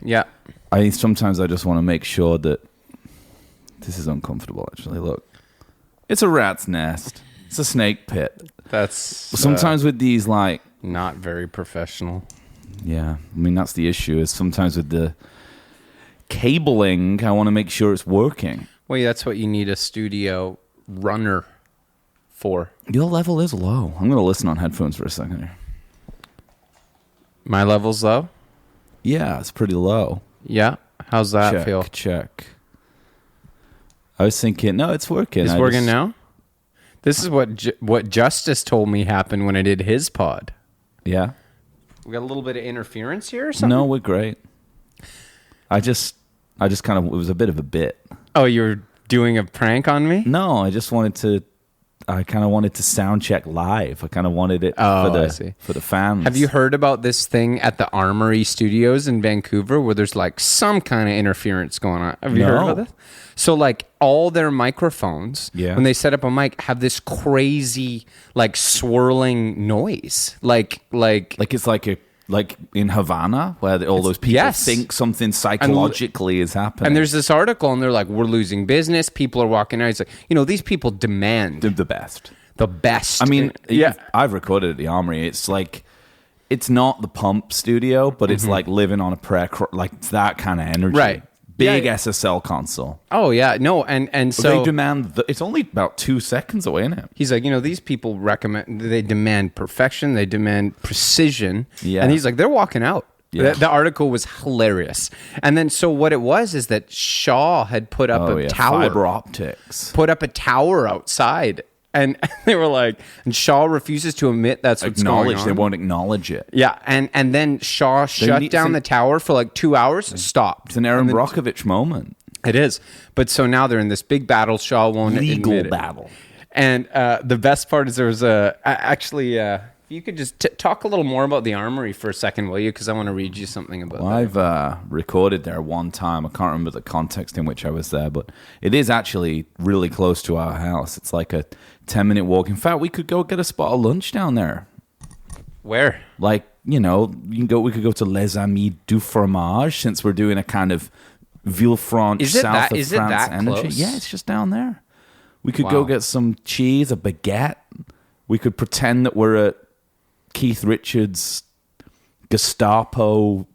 Yeah. Sometimes I just want to make sure that this is uncomfortable. Actually, look, it's a rat's nest. It's a snake pit. That's sometimes with these like not very professional. Yeah, I mean that's the issue. Is sometimes with the cabling, I want to make sure it's working. Well, yeah, that's what you need a studio runner for. Your level is low. I'm going to listen on headphones for a second here. My level's low? Yeah, it's pretty low. Yeah? How's that feel? Check. I was thinking, no, it's working. It's working now? This is what Justice told me happened when I did his pod. Yeah? We got a little bit of interference here or something? No, we're great. I just kind of, it was a bit of a bit. Oh, you were doing a prank on me? No, I kind of wanted to sound check live. I kind of wanted it for the fans. Have you heard about this thing at the Armory Studios in Vancouver where there's like some kind of interference going on? Have you heard about this? So like all their microphones, when they set up a mic, have this crazy like swirling noise. Like it's like in Havana, where all those people think something psychologically is happening. And there's this article, and they're like, we're losing business. People are walking out. It's like, these people demand the best. The best. I mean, I've recorded at the Armory. It's like, it's not the Pump Studio, but it's like living on a prayer, like that kind of energy. Right. Big SSL console. Oh, yeah. No, and so... They demand... it's only about 2 seconds away, isn't it? He's like, these people they demand perfection. They demand precision. Yeah. And he's like, they're walking out. Yeah. The article was hilarious. And then, so what it was is that Shaw had put up a tower. Fiber optics. Put up a tower outside. And they were like, and Shaw refuses to admit that's what's going on. They won't acknowledge it. Yeah, and then Shaw shut down the tower for like 2 hours, stopped. It's an Aaron Brockovich moment. It is. But so now they're in this big battle. Shaw won't legal admit it. battle. And the best part is there was you could just talk a little more about the Armory for a second, will you? Because I want to read you something about that. I've recorded there one time. I can't remember the context in which I was there, but it is actually really close to our house. It's like a 10-minute walk. In fact, we could go get a spot of lunch down there. Where? Like, we could go to Les Amis du Fromage, since we're doing a kind of Villefranche south of France energy. Close? Yeah, it's just down there. We could go get some cheese, a baguette. We could pretend that we're at Keith Richards' Gestapo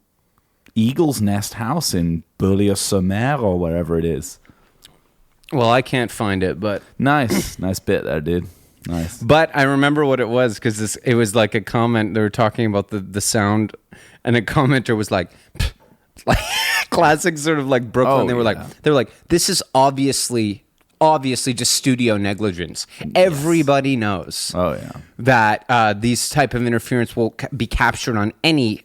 Eagle's Nest house in Burlier-sur-Mer or wherever it is. Well, I can't find it, but... Nice bit there, dude. Nice. But I remember what it was, because it was like a comment. They were talking about the sound, and a commenter was like classic sort of like Brooklyn. They were like, this is obviously just studio negligence. Yes. Everybody knows that these type of interference will be captured on any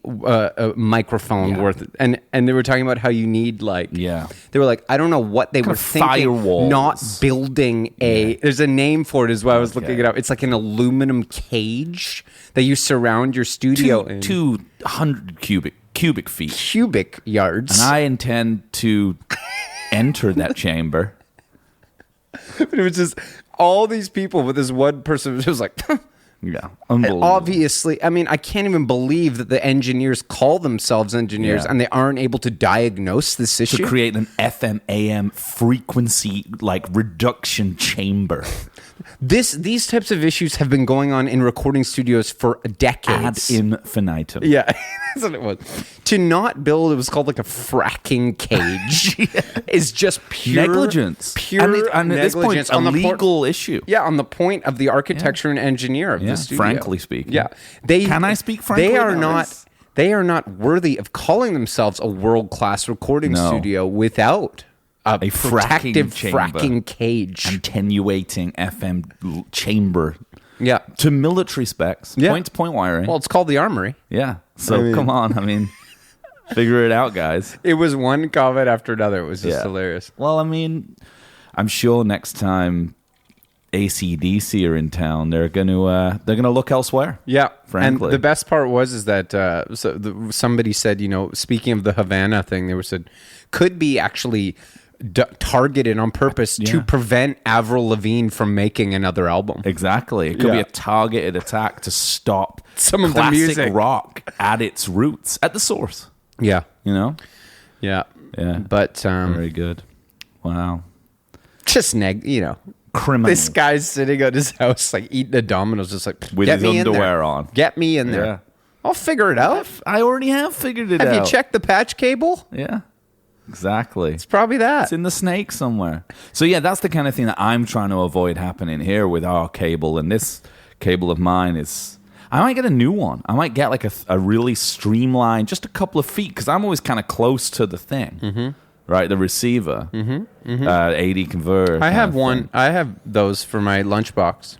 microphone worth. And they were talking about how you need they were like, I don't know what they were thinking. Firewalls. Not building there's a name for it as well. I was looking it up. It's like an aluminum cage that you surround your studio in. 200 cubic feet. Cubic yards. And I intend to enter that chamber. But it was just all these people with this one person. It was like, unbelievable. Obviously, I mean, I can't even believe that the engineers call themselves engineers and they aren't able to diagnose this issue. To create an FM AM frequency reduction chamber. These types of issues have been going on in recording studios for decades. Ad infinitum. Yeah, that's what it was. To not build, it was called like a fracking cage, is just pure negligence. Pure and at this point, a legal issue. Yeah, on the point of the architecture and engineer of the studio. Frankly speaking. Yeah. Can I speak frankly? They are not worthy of calling themselves a world-class recording studio without a protective fracking cage. Attenuating FM chamber. Yeah. To military specs. Yeah. Point-to-point wiring. Well, it's called the Armory. Yeah. So, come on. I mean, figure it out, guys. It was one comment after another. It was just hilarious. Well, I mean, I'm sure next time AC/DC are in town, they're going to look elsewhere. Yeah. Frankly. And the best part was that somebody said, speaking of the Havana thing, they said, could be actually targeted on purpose to prevent Avril Lavigne from making another album. Exactly. It could be a targeted attack to stop some of the music rock at its roots, at the source. Yeah. Yeah. Yeah. But very good. Wow. Just criminal. This guy's sitting at his house like eating a Domino's, just like with his underwear on. Get me in there. Yeah. I'll figure it out. I already have figured it out. Have you checked the patch cable? Yeah. Exactly. It's probably that. It's in the snake somewhere. So yeah, that's the kind of thing that I'm trying to avoid happening here with our cable. And this cable of mine is... I might get a new one. I might get like a really streamlined, just a couple of feet, because I'm always kind of close to the thing. Mm-hmm. Right, the receiver. Mm-hmm. Mm-hmm. 80 converter. I have one. I have those for my lunchbox.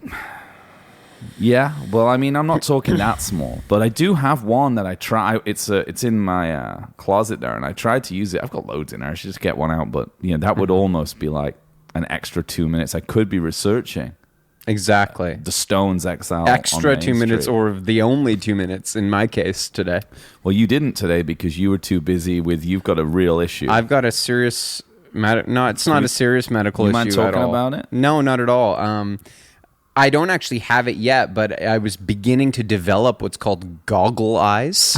Yeah, well, I mean, I'm not talking that small, but I do have one that I try. It's in my closet there, and I tried to use it. I've got loads in there. I should just get one out, but that would almost be like an extra 2 minutes. I could be researching exactly the Stones Exile. Extra on 2 Main minutes, Street. or the only 2 minutes in my case today. Well, you didn't today because you were too busy with. You've got a real issue. I've got a serious No, it's not a serious medical you issue mind talking at all. about it? No, not at all. I don't actually have it yet, but I was beginning to develop what's called goggle eyes.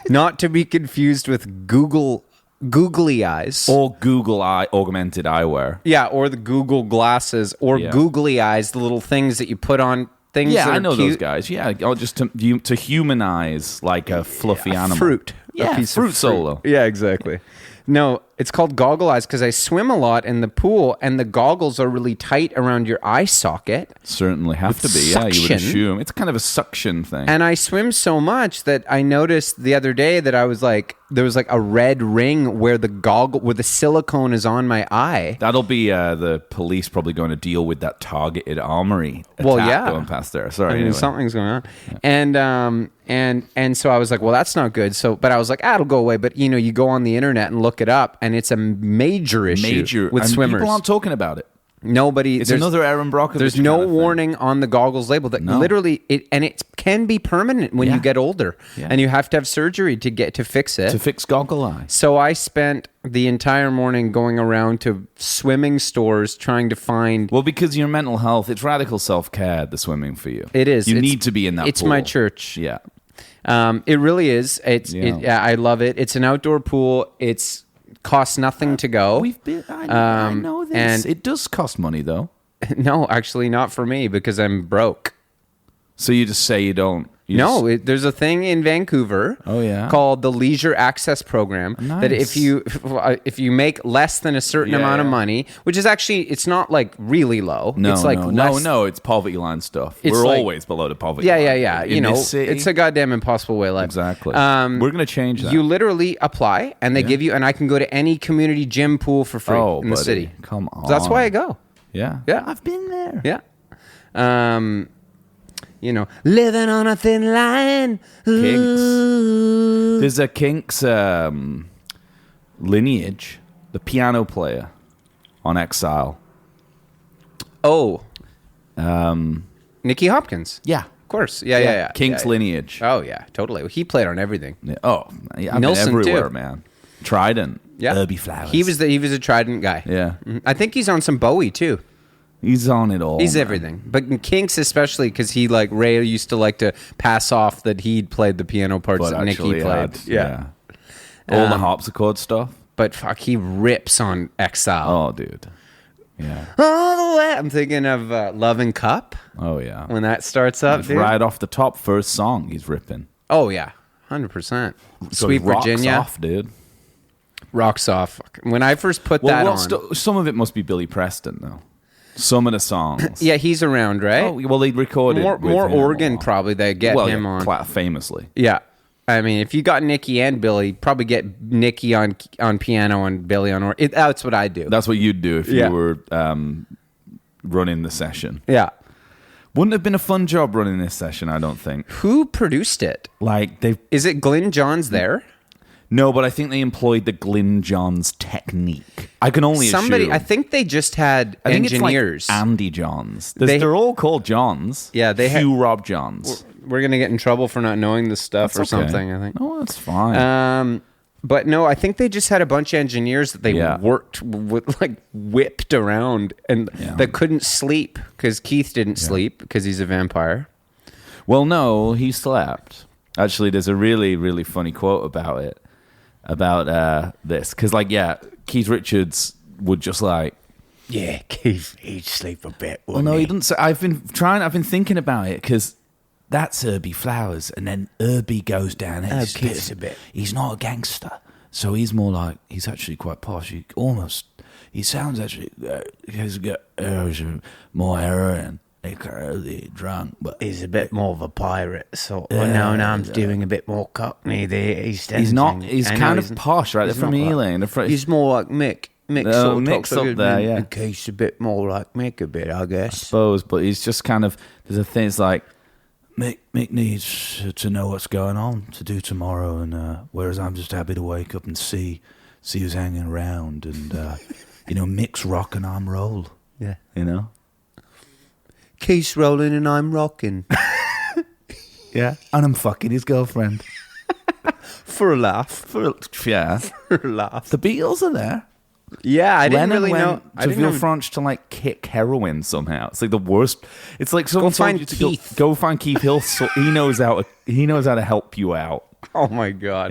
Not to be confused with googly eyes. Or Google Eye augmented eyewear. Yeah, or the Google glasses, or googly eyes, the little things that you put on things that are I know cute. those guys. Yeah, or just to humanize like a fluffy animal. Fruit. Yeah, a piece fruit of solo. Yeah, exactly. No, it's called goggle eyes because I swim a lot in the pool, and the goggles are really tight around your eye socket. Certainly have to be. Suction. Yeah, you would assume. It's kind of a suction thing. And I swim so much that I noticed the other day that I was like, there was like a red ring where the silicone is on my eye. That'll be the police probably going to deal with that targeted armory attack going past there. Sorry, I mean, anyway. something's going on. Yeah. And so I was like, well, that's not good. So, but I was like, it'll go away. But you go on the internet and look it up, and it's a major issue with and swimmers. People aren't talking about it. Nobody. It's another Aaron Brockovich. There's no warning on the goggles label that literally it can be permanent when you get older, and you have to have surgery to fix it. To fix goggle eyes. So I spent the entire morning going around to swimming stores trying to find. Well, because your mental health, it's radical self-care, the swimming for you. It is. You need to be in that. It's pool. my church. Yeah. It really is. I love it. It's an outdoor pool. It's costs nothing to go. I know this. And it does cost money, though. No, actually, not for me because I'm broke. So you just say you don't. There's a thing in Vancouver called the Leisure Access Program that if you make less than a certain amount of money, which is actually, it's not like really low. It's poverty line stuff. We're always below the poverty line. Yeah. It's a goddamn impossible way of life. Exactly. We're going to change that. You literally apply and they give you, and I can go to any community gym pool for free in the city. Come on. So that's why I go. Yeah. Yeah. I've been there. Yeah. Living on a thin line. Kinks. There's a Kinks lineage, the piano player on Exile. Oh. Nicky Hopkins. Yeah. Of course. Yeah. Kinks lineage. Oh, yeah, totally. He played on everything. Yeah. Oh, yeah. I've Nilsson been everywhere, too. man. Trident. Yeah. Herbie Flowers. He was a Trident guy. Yeah. I think he's on some Bowie, too. He's on it all. He's man. everything. But Kinks especially because Ray used to like to pass off that he'd played the piano parts that Nicky played. Yeah. All the harpsichord stuff. But fuck, he rips on Exile. Oh, dude. Yeah. All the way. I'm thinking of Love and Cup. Oh, yeah. When that starts up, dude. Right off the top, first song he's ripping. Oh, yeah. 100%. Sweet Virginia. Rocks off, dude. Rocks off. When I first put that on. Some of it must be Billy Preston, though. Some of the songs. Yeah, he's around, right? Oh, well, they recorded more organ probably they get him on. Famously. Yeah. I mean, if you got Nicky and Billy, probably get Nicky on piano and Billy on organ. That's what I do. That's what you'd do if you were running the session. Yeah. Wouldn't have been a fun job running this session, I don't think. Who produced it? Is it Glyn Johns there? No, but I think they employed the Glyn Johns technique. I can only assume. I think they just had engineers. It's like Andy Johns. They're all called Johns. Yeah, Rob Johns. We're going to get in trouble for not knowing this stuff something, I think. No, that's fine. But no, I think they just had a bunch of engineers that they worked with, whipped around and that couldn't sleep because Keith didn't sleep because he's a vampire. Well, no, he slept. Actually, there's a really, really funny quote about it. this because, like, yeah, Keith Richards would just like, yeah, Keith, he'd sleep a bit. Well, no, he doesn't. Say, I've been thinking about it because that's Herbie Flowers, and then Herbie goes down. And Keith's a bit. He's not a gangster, so he's more like he's actually quite posh. He sounds actually he's got more heroin. He's drunk, but he's a bit more of a pirate. So now I'm doing a bit more Cockney. He's not. He's kind of posh, right? They're from Ealing. He's more like Mick. Mick sort of Mick's up there, yeah. He's a bit more like Mick a bit, I guess. I suppose, but he's just kind of, there's a thing, it's like, Mick needs to know what's going on to do tomorrow, and whereas I'm just happy to wake up and see who's hanging around, and, Mick's rock and I'm roll. Yeah. Keith's rolling and I'm rocking. Yeah. And I'm fucking his girlfriend. For a laugh. For a laugh. The Beatles are there. Yeah, I didn't really know. To Villefranche to like kick heroin somehow. It's like the worst. It's like someone find told you Keith. to go find Keith Hill. So he knows how to help you out. Oh my god.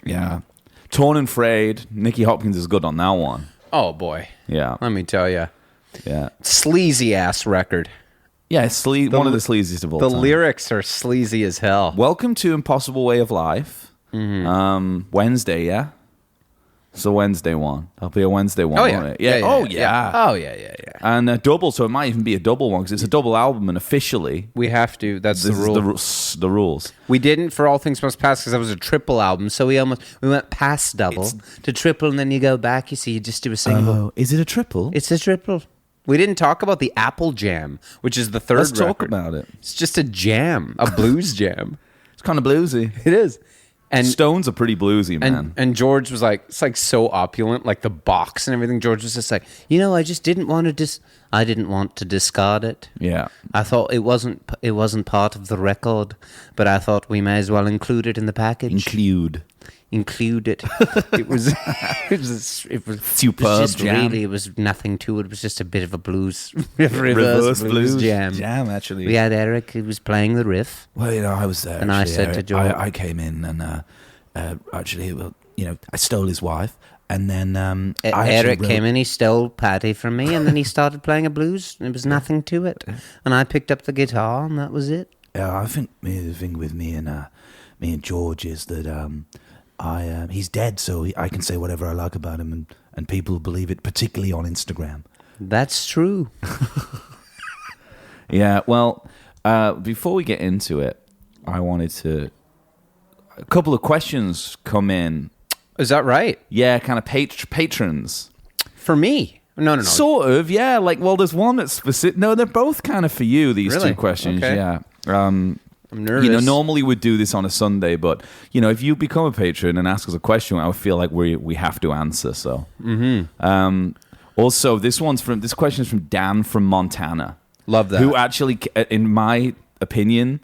Yeah. Torn and Frayed. Nicky Hopkins is good on that one. Oh boy. Yeah. Let me tell you. Yeah. Sleazy ass record. Yeah, one of the sleaziest of all time. The lyrics are sleazy as hell. Welcome to Impossible Way of Life. Mm-hmm. Wednesday, yeah. It's a Wednesday one. That'll be a Wednesday one, won't it? Yeah. Oh, yeah. And a double, so it might even be a double one because it's a double album, and officially we have to. That's the rule. The rules. We didn't for All Things Must Pass because that was a triple album, so we went past double to triple, and then you go back. You see, you just do a single. Oh, is it a triple? It's a triple. We didn't talk about the Apple Jam, which is the third. Let's talk record. about it. It's just a jam, a blues jam. It's kind of bluesy. It is. And Stones are pretty bluesy, man. And George was like, it's like so opulent, like the box and everything. George was just like, I just didn't want to discard it. Yeah. I thought it wasn't part of the record, but I thought we may as well include it in the package. Include it. It was superb just jam. Really, it was nothing to it. It was just a bit of a reverse blues jam. Actually. We had Eric who was playing the riff. Well, I was there. And actually, I said to George, I came in and I stole his wife. And then Eric came in, he stole Patty from me, and then he started playing a blues. There was nothing to it. And I picked up the guitar, and that was it. Yeah, I think the thing with me and George is that he's dead, so I can say whatever I like about him, and people believe it, particularly on Instagram. That's true. Yeah, well, before we get into it, I wanted to... A couple of questions come in. Is that right? Yeah, kind of patrons. For me? No. Sort of, yeah. Like, well, there's one that's specific. No, they're both kind of for you, these really? Two questions, okay. Yeah. I'm nervous. Normally we'd do this on a Sunday, but, if you become a patron and ask us a question, I would feel like we have to answer, so. Mm-hmm. Also, this question is from Dan from Montana. Love that. Who actually, in my opinion,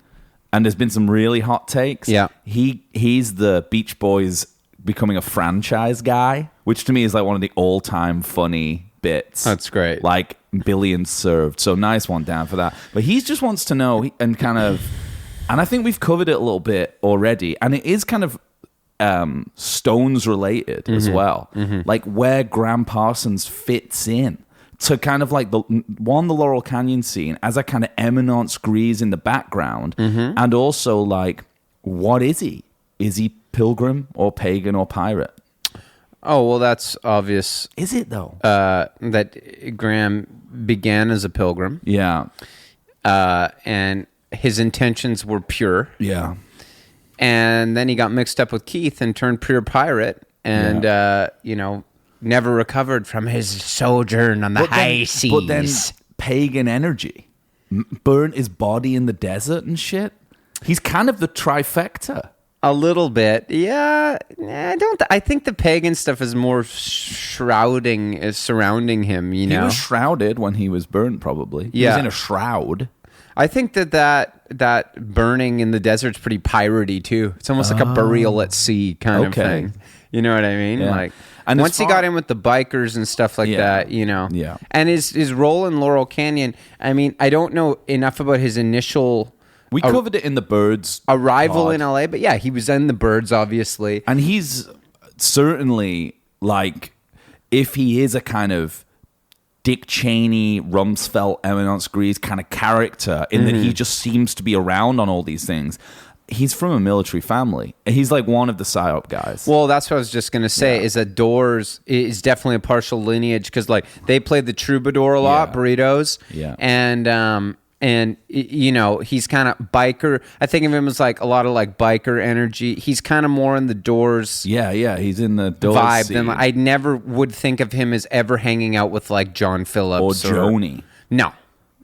and there's been some really hot takes. Yeah. He's the Beach Boys becoming a franchise guy, which to me is like one of the all-time funny bits. That's great. Like billions served. So nice one, Dan, for that. But he just wants to know and kind of, and I think we've covered it a little bit already, and it is kind of Stones related as well. Mm-hmm. Like where Graham Parsons fits in to kind of like the Laurel Canyon scene as a kind of eminence grise in the background, and also like, what is he? Is he pilgrim or pagan or pirate? Oh, well, that's obvious. Is it though? That Graham began as a pilgrim. Yeah. And his intentions were pure. Yeah. And then he got mixed up with Keith and turned pure pirate, and never recovered from his sojourn on the high seas. But then pagan energy, burnt his body in the desert and shit. He's kind of the trifecta. A little bit, yeah. I think the pagan stuff is more surrounding him. He was shrouded when he was burnt. Probably, he was in a shroud. I think that burning in the desert's pretty piratey too. It's almost like a burial at sea kind of thing. You know what I mean? Yeah. Like, and once he got in with the bikers and stuff like that, Yeah. And his role in Laurel Canyon. I mean, I don't know enough about his initial We covered it in the Birds Arrival pod. in LA, but yeah, he was in the Birds, obviously. And he's certainly, like, if he is a kind of Dick Cheney, Rumsfeld, Eminence Grise kind of character, in that he just seems to be around on all these things, he's from a military family. He's like one of the PSYOP guys. Well, that's what I was just going to say, is that Doors is definitely a partial lineage, because like they played the Troubadour a lot, Burritos. Yeah. And you know, he's kind of biker. I think of him as like a lot of like biker energy. He's kind of more in the Doors. Yeah, he's in the Doors vibe. scene. Then I never would think of him as ever hanging out with like John Phillips or Joni. No.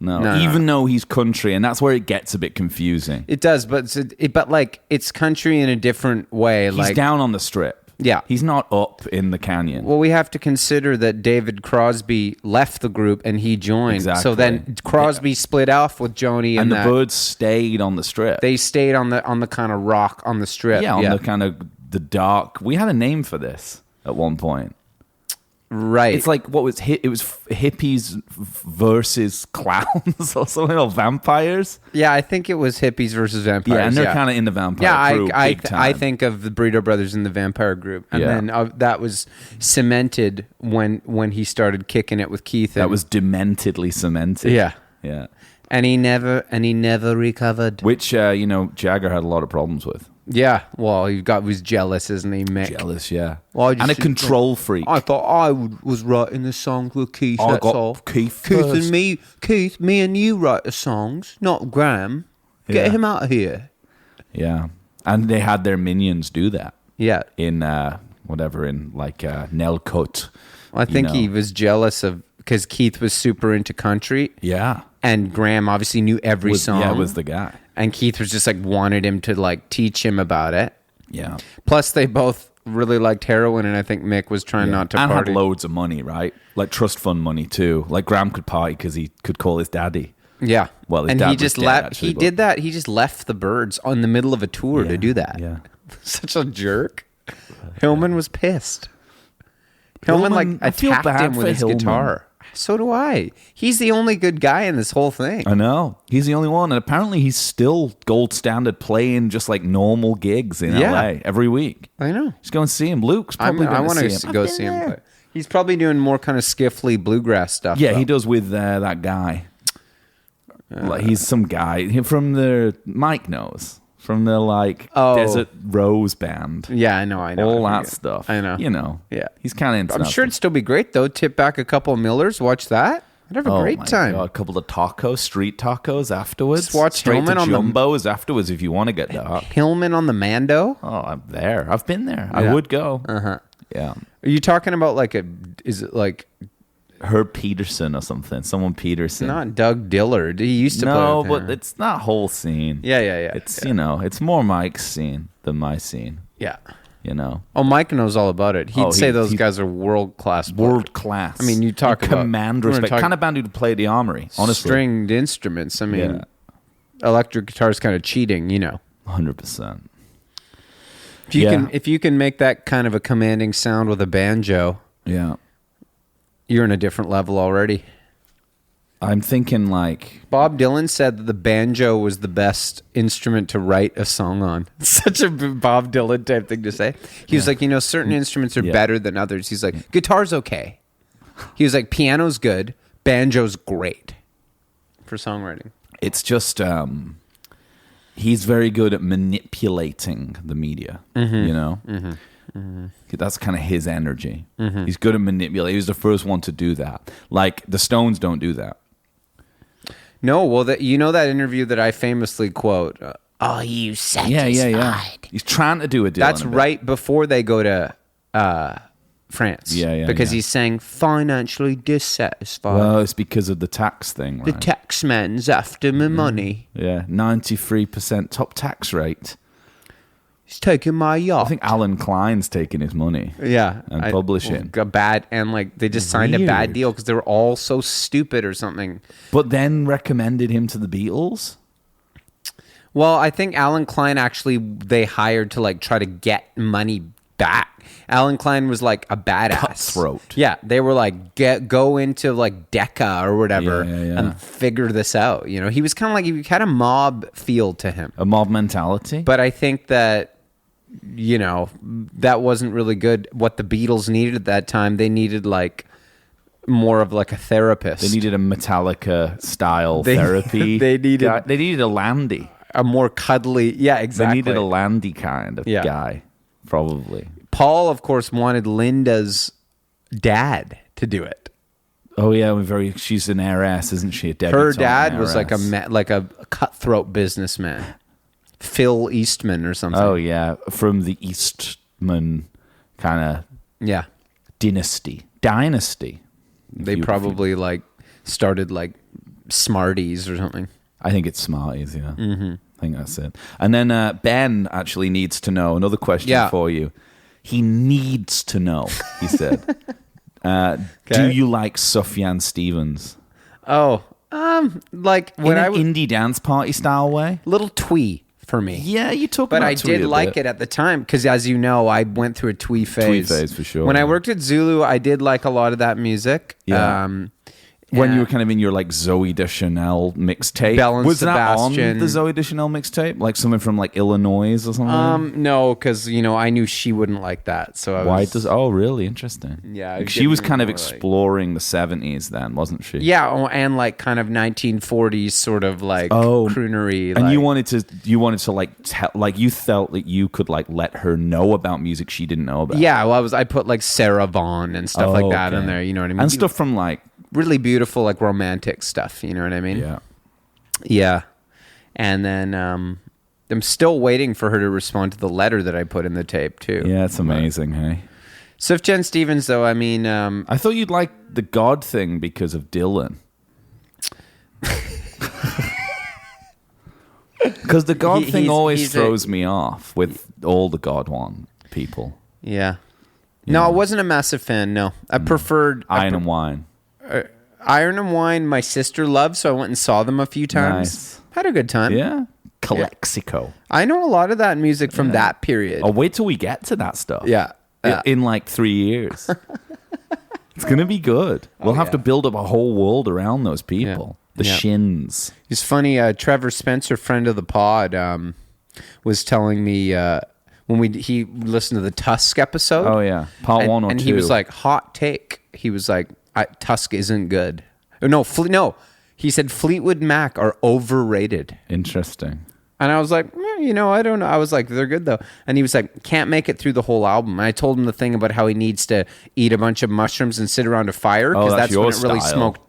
Even though he's country, and that's where it gets a bit confusing. It does, but like it's country in a different way. He's down on the Strip. Yeah. He's not up in the canyon. Well, we have to consider that David Crosby left the group and he joined. Exactly. So then Crosby split off with Joni, and the Birds stayed on the Strip. They stayed on the kind of rock on the Strip. Yeah, on the kind of the dark. We had a name for this at one point. Right. It's like it was hippies versus clowns or something, or vampires. Yeah, I think it was hippies versus vampires. Yeah, and they're kind of in the vampire group. I think of the Burrito Brothers in the vampire group, and then that was cemented when he started kicking it with Keith. That was dementedly cemented. Yeah. And he never recovered. Which Jagger had a lot of problems with. Yeah, well, he was jealous, isn't he, Mick? Jealous, yeah. Well, and a control freak. I thought I was writing the songs with Keith. That's all. Keith and me. Keith, me and you write the songs, not Graham. Get him out of here. Yeah, and they had their minions do that. Yeah, in Nelcut. I think he was jealous of because Keith was super into country. Yeah, and Graham obviously knew every song. Yeah, was the guy. And Keith was just like wanted him to like teach him about it. Yeah. Plus, they both really liked heroin, and I think Mick was trying not to party. And had loads of money, right? Like trust fund money too. Like Graham could party because he could call his daddy. Yeah. Well, his and dad he just was dead, left. actually, He did that. He just left the Birds on the middle of a tour to do that. Yeah. Such a jerk. Hillman was pissed. Hillman like attacked him with his guitar. So do I. He's the only good guy in this whole thing. I know. He's the only one. And apparently he's still gold standard playing just like normal gigs in LA every week. I know. Just go and see him. Luke's probably I want to go see him play. He's probably doing more kind of skiffly bluegrass stuff. Yeah, he does with that guy. Like he's some guy from the Mike knows. From the Desert Rose band. Yeah, I know. All that stuff. I know. Yeah. He's kind of into I'm sure it'd still be great, though. Tip back a couple of Millers. Watch that. I'd have a great time. God, a couple of tacos, street tacos afterwards. Just watch Straight Hillman to on Jumbo's afterwards if you want to get dark. Hillman on the Mando? Oh, I'm there. I've been there. I would go. Uh-huh. Yeah. Are you talking about is it like... Herb Peterson or something. Someone Peterson. Not Doug Dillard. He used to play with him. but it's not whole scene. Yeah. It's, it's more Mike's scene than my scene. Yeah. Oh, Mike knows all about it. He'd say those guys are world-class. World-class. I mean, you talk about... Command respect. Kind of band who'd play at the Armory, honestly. Stringed instruments. I mean, electric guitar is kind of cheating, 100%. If you can make that kind of a commanding sound with a banjo... Yeah. You're in a different level already. I'm thinking Bob Dylan said that the banjo was the best instrument to write a song on. Such a Bob Dylan type thing to say. He was like, certain instruments are better than others. He's like, guitar's okay. He was like, piano's good. Banjo's great for songwriting. It's just, he's very good at manipulating the media, Mm-hmm. That's kind of his energy. Mm-hmm. He's good at manipulating. He was the first one to do that. Like, the Stones don't do that. No, well, that interview that I famously quote, "Are you satisfied?" Yeah. He's trying to do a Dylan. That's right before they go to France. Yeah. Because he's saying financially dissatisfied. Well, it's because of the tax thing, right? The tax man's after my money. Yeah, 93% top tax rate. He's taking my yacht. I think Alan Klein's taking his money. Yeah. And publishing. They just signed a bad deal because they were all so stupid or something. But then recommended him to the Beatles? Well, I think Alan Klein they hired to try to get money Alan Klein was like a badass. Cutthroat. Yeah, they were like, go into like Decca or whatever and figure this out. You know, he was kind of like, he had a mob feel to him. A mob mentality. But I think that, you know, that wasn't really good. What the Beatles needed at that time, they needed like more of like a therapist. They needed a Metallica style therapy. They needed a Landy. A more cuddly, yeah, exactly. They needed a Landy kind of guy, probably. Paul, of course, wanted Linda's dad to do it. Oh yeah, she's an heiress, isn't she? Her dad was like a cutthroat businessman, Phil Eastman or something. Oh yeah, from the Eastman kind of dynasty. They probably like started like Smarties or something. I think it's Smarties, yeah. Mm-hmm. I think that's it. And then Ben actually needs to know, another question for you. He needs to know, he said. Do you like Sufjan Stevens? Oh, like when in an indie dance party style way? Little twee for me. Yeah, you talk about twee. But I did like it at the time because, as you know, I went through a twee phase. Twee phase, for sure. When I worked at Zulu, I did like a lot of that music. Yeah. When you were kind of in your like Zooey Deschanel mixtape, was Sebastian. That on the Zooey Deschanel mixtape? Like someone from like Illinois or something? No, because you know I knew she wouldn't like that. So really interesting. Yeah, like she was kind of exploring the 70s then, wasn't she? Yeah, and like kind of 1940s sort of like croonery. And you wanted to like like you felt that you could like let her know about music she didn't know about. Yeah, well, I put like Sarah Vaughan and stuff like that in there. You know what I mean? And stuff from like. Really beautiful, like romantic stuff. You know what I mean? Yeah. Yeah. And then I'm still waiting for her to respond to the letter that I put in the tape, too. Yeah, it's amazing, hey? Sufjan Stevens, though, I mean... I thought you'd like the God thing because of Dylan. Because the God thing always throws me off with all the God one people. Yeah. No, I wasn't a massive fan, no. I preferred... Iron and Wine. Iron and Wine, my sister loved, so I went and saw them a few times. Nice. Had a good time. Yeah. Calexico. I know a lot of that music from that period. Oh, wait till we get to that stuff. Yeah. In like 3 years. It's going to be good. We'll have to build up a whole world around those people. The Shins. It's funny, Trevor Spencer, friend of the pod, was telling me when he listened to the Tusk episode. Oh, yeah. Part 1 or 2. And he was like, hot take. He was like, Tusk isn't good. No. He said Fleetwood Mac are overrated. Interesting. And I was like, I don't know. I was like, they're good though. And he was like, can't make it through the whole album. And I told him the thing about how he needs to eat a bunch of mushrooms and sit around a fire because that's when it really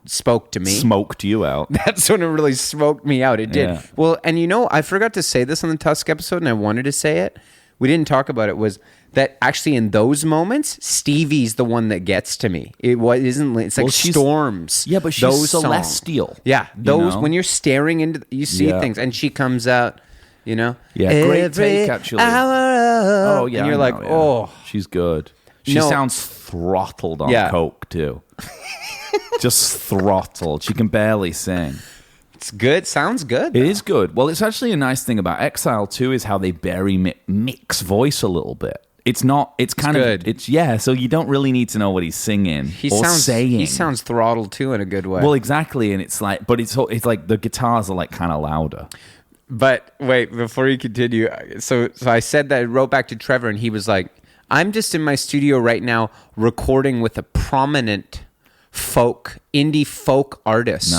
spoke to me. Smoked you out. That's when it really smoked me out. It did. Yeah. Well, and I forgot to say this on the Tusk episode, and I wanted to say it. We didn't talk about it. Was that actually in those moments, Stevie's the one that gets to me. It's like Storms. Yeah, but she's celestial. Songs. Yeah, those when you're staring into, you see things, and she comes out. Yeah, great take actually. Hour, and you're like, she's good. She sounds throttled on coke too. Just throttled. She can barely sing. It's good. Sounds good. It is good. Well, it's actually a nice thing about Exile too is how they bury Mick's voice a little bit. It's not. It's kind of. It's so you don't really need to know what he's singing or saying. He sounds throttled too in a good way. Well, exactly, and it's like, but it's like the guitars are like kind of louder. But wait, before you continue, so I said that I wrote back to Trevor, and he was like, "I'm just in my studio right now recording with a prominent indie folk artist,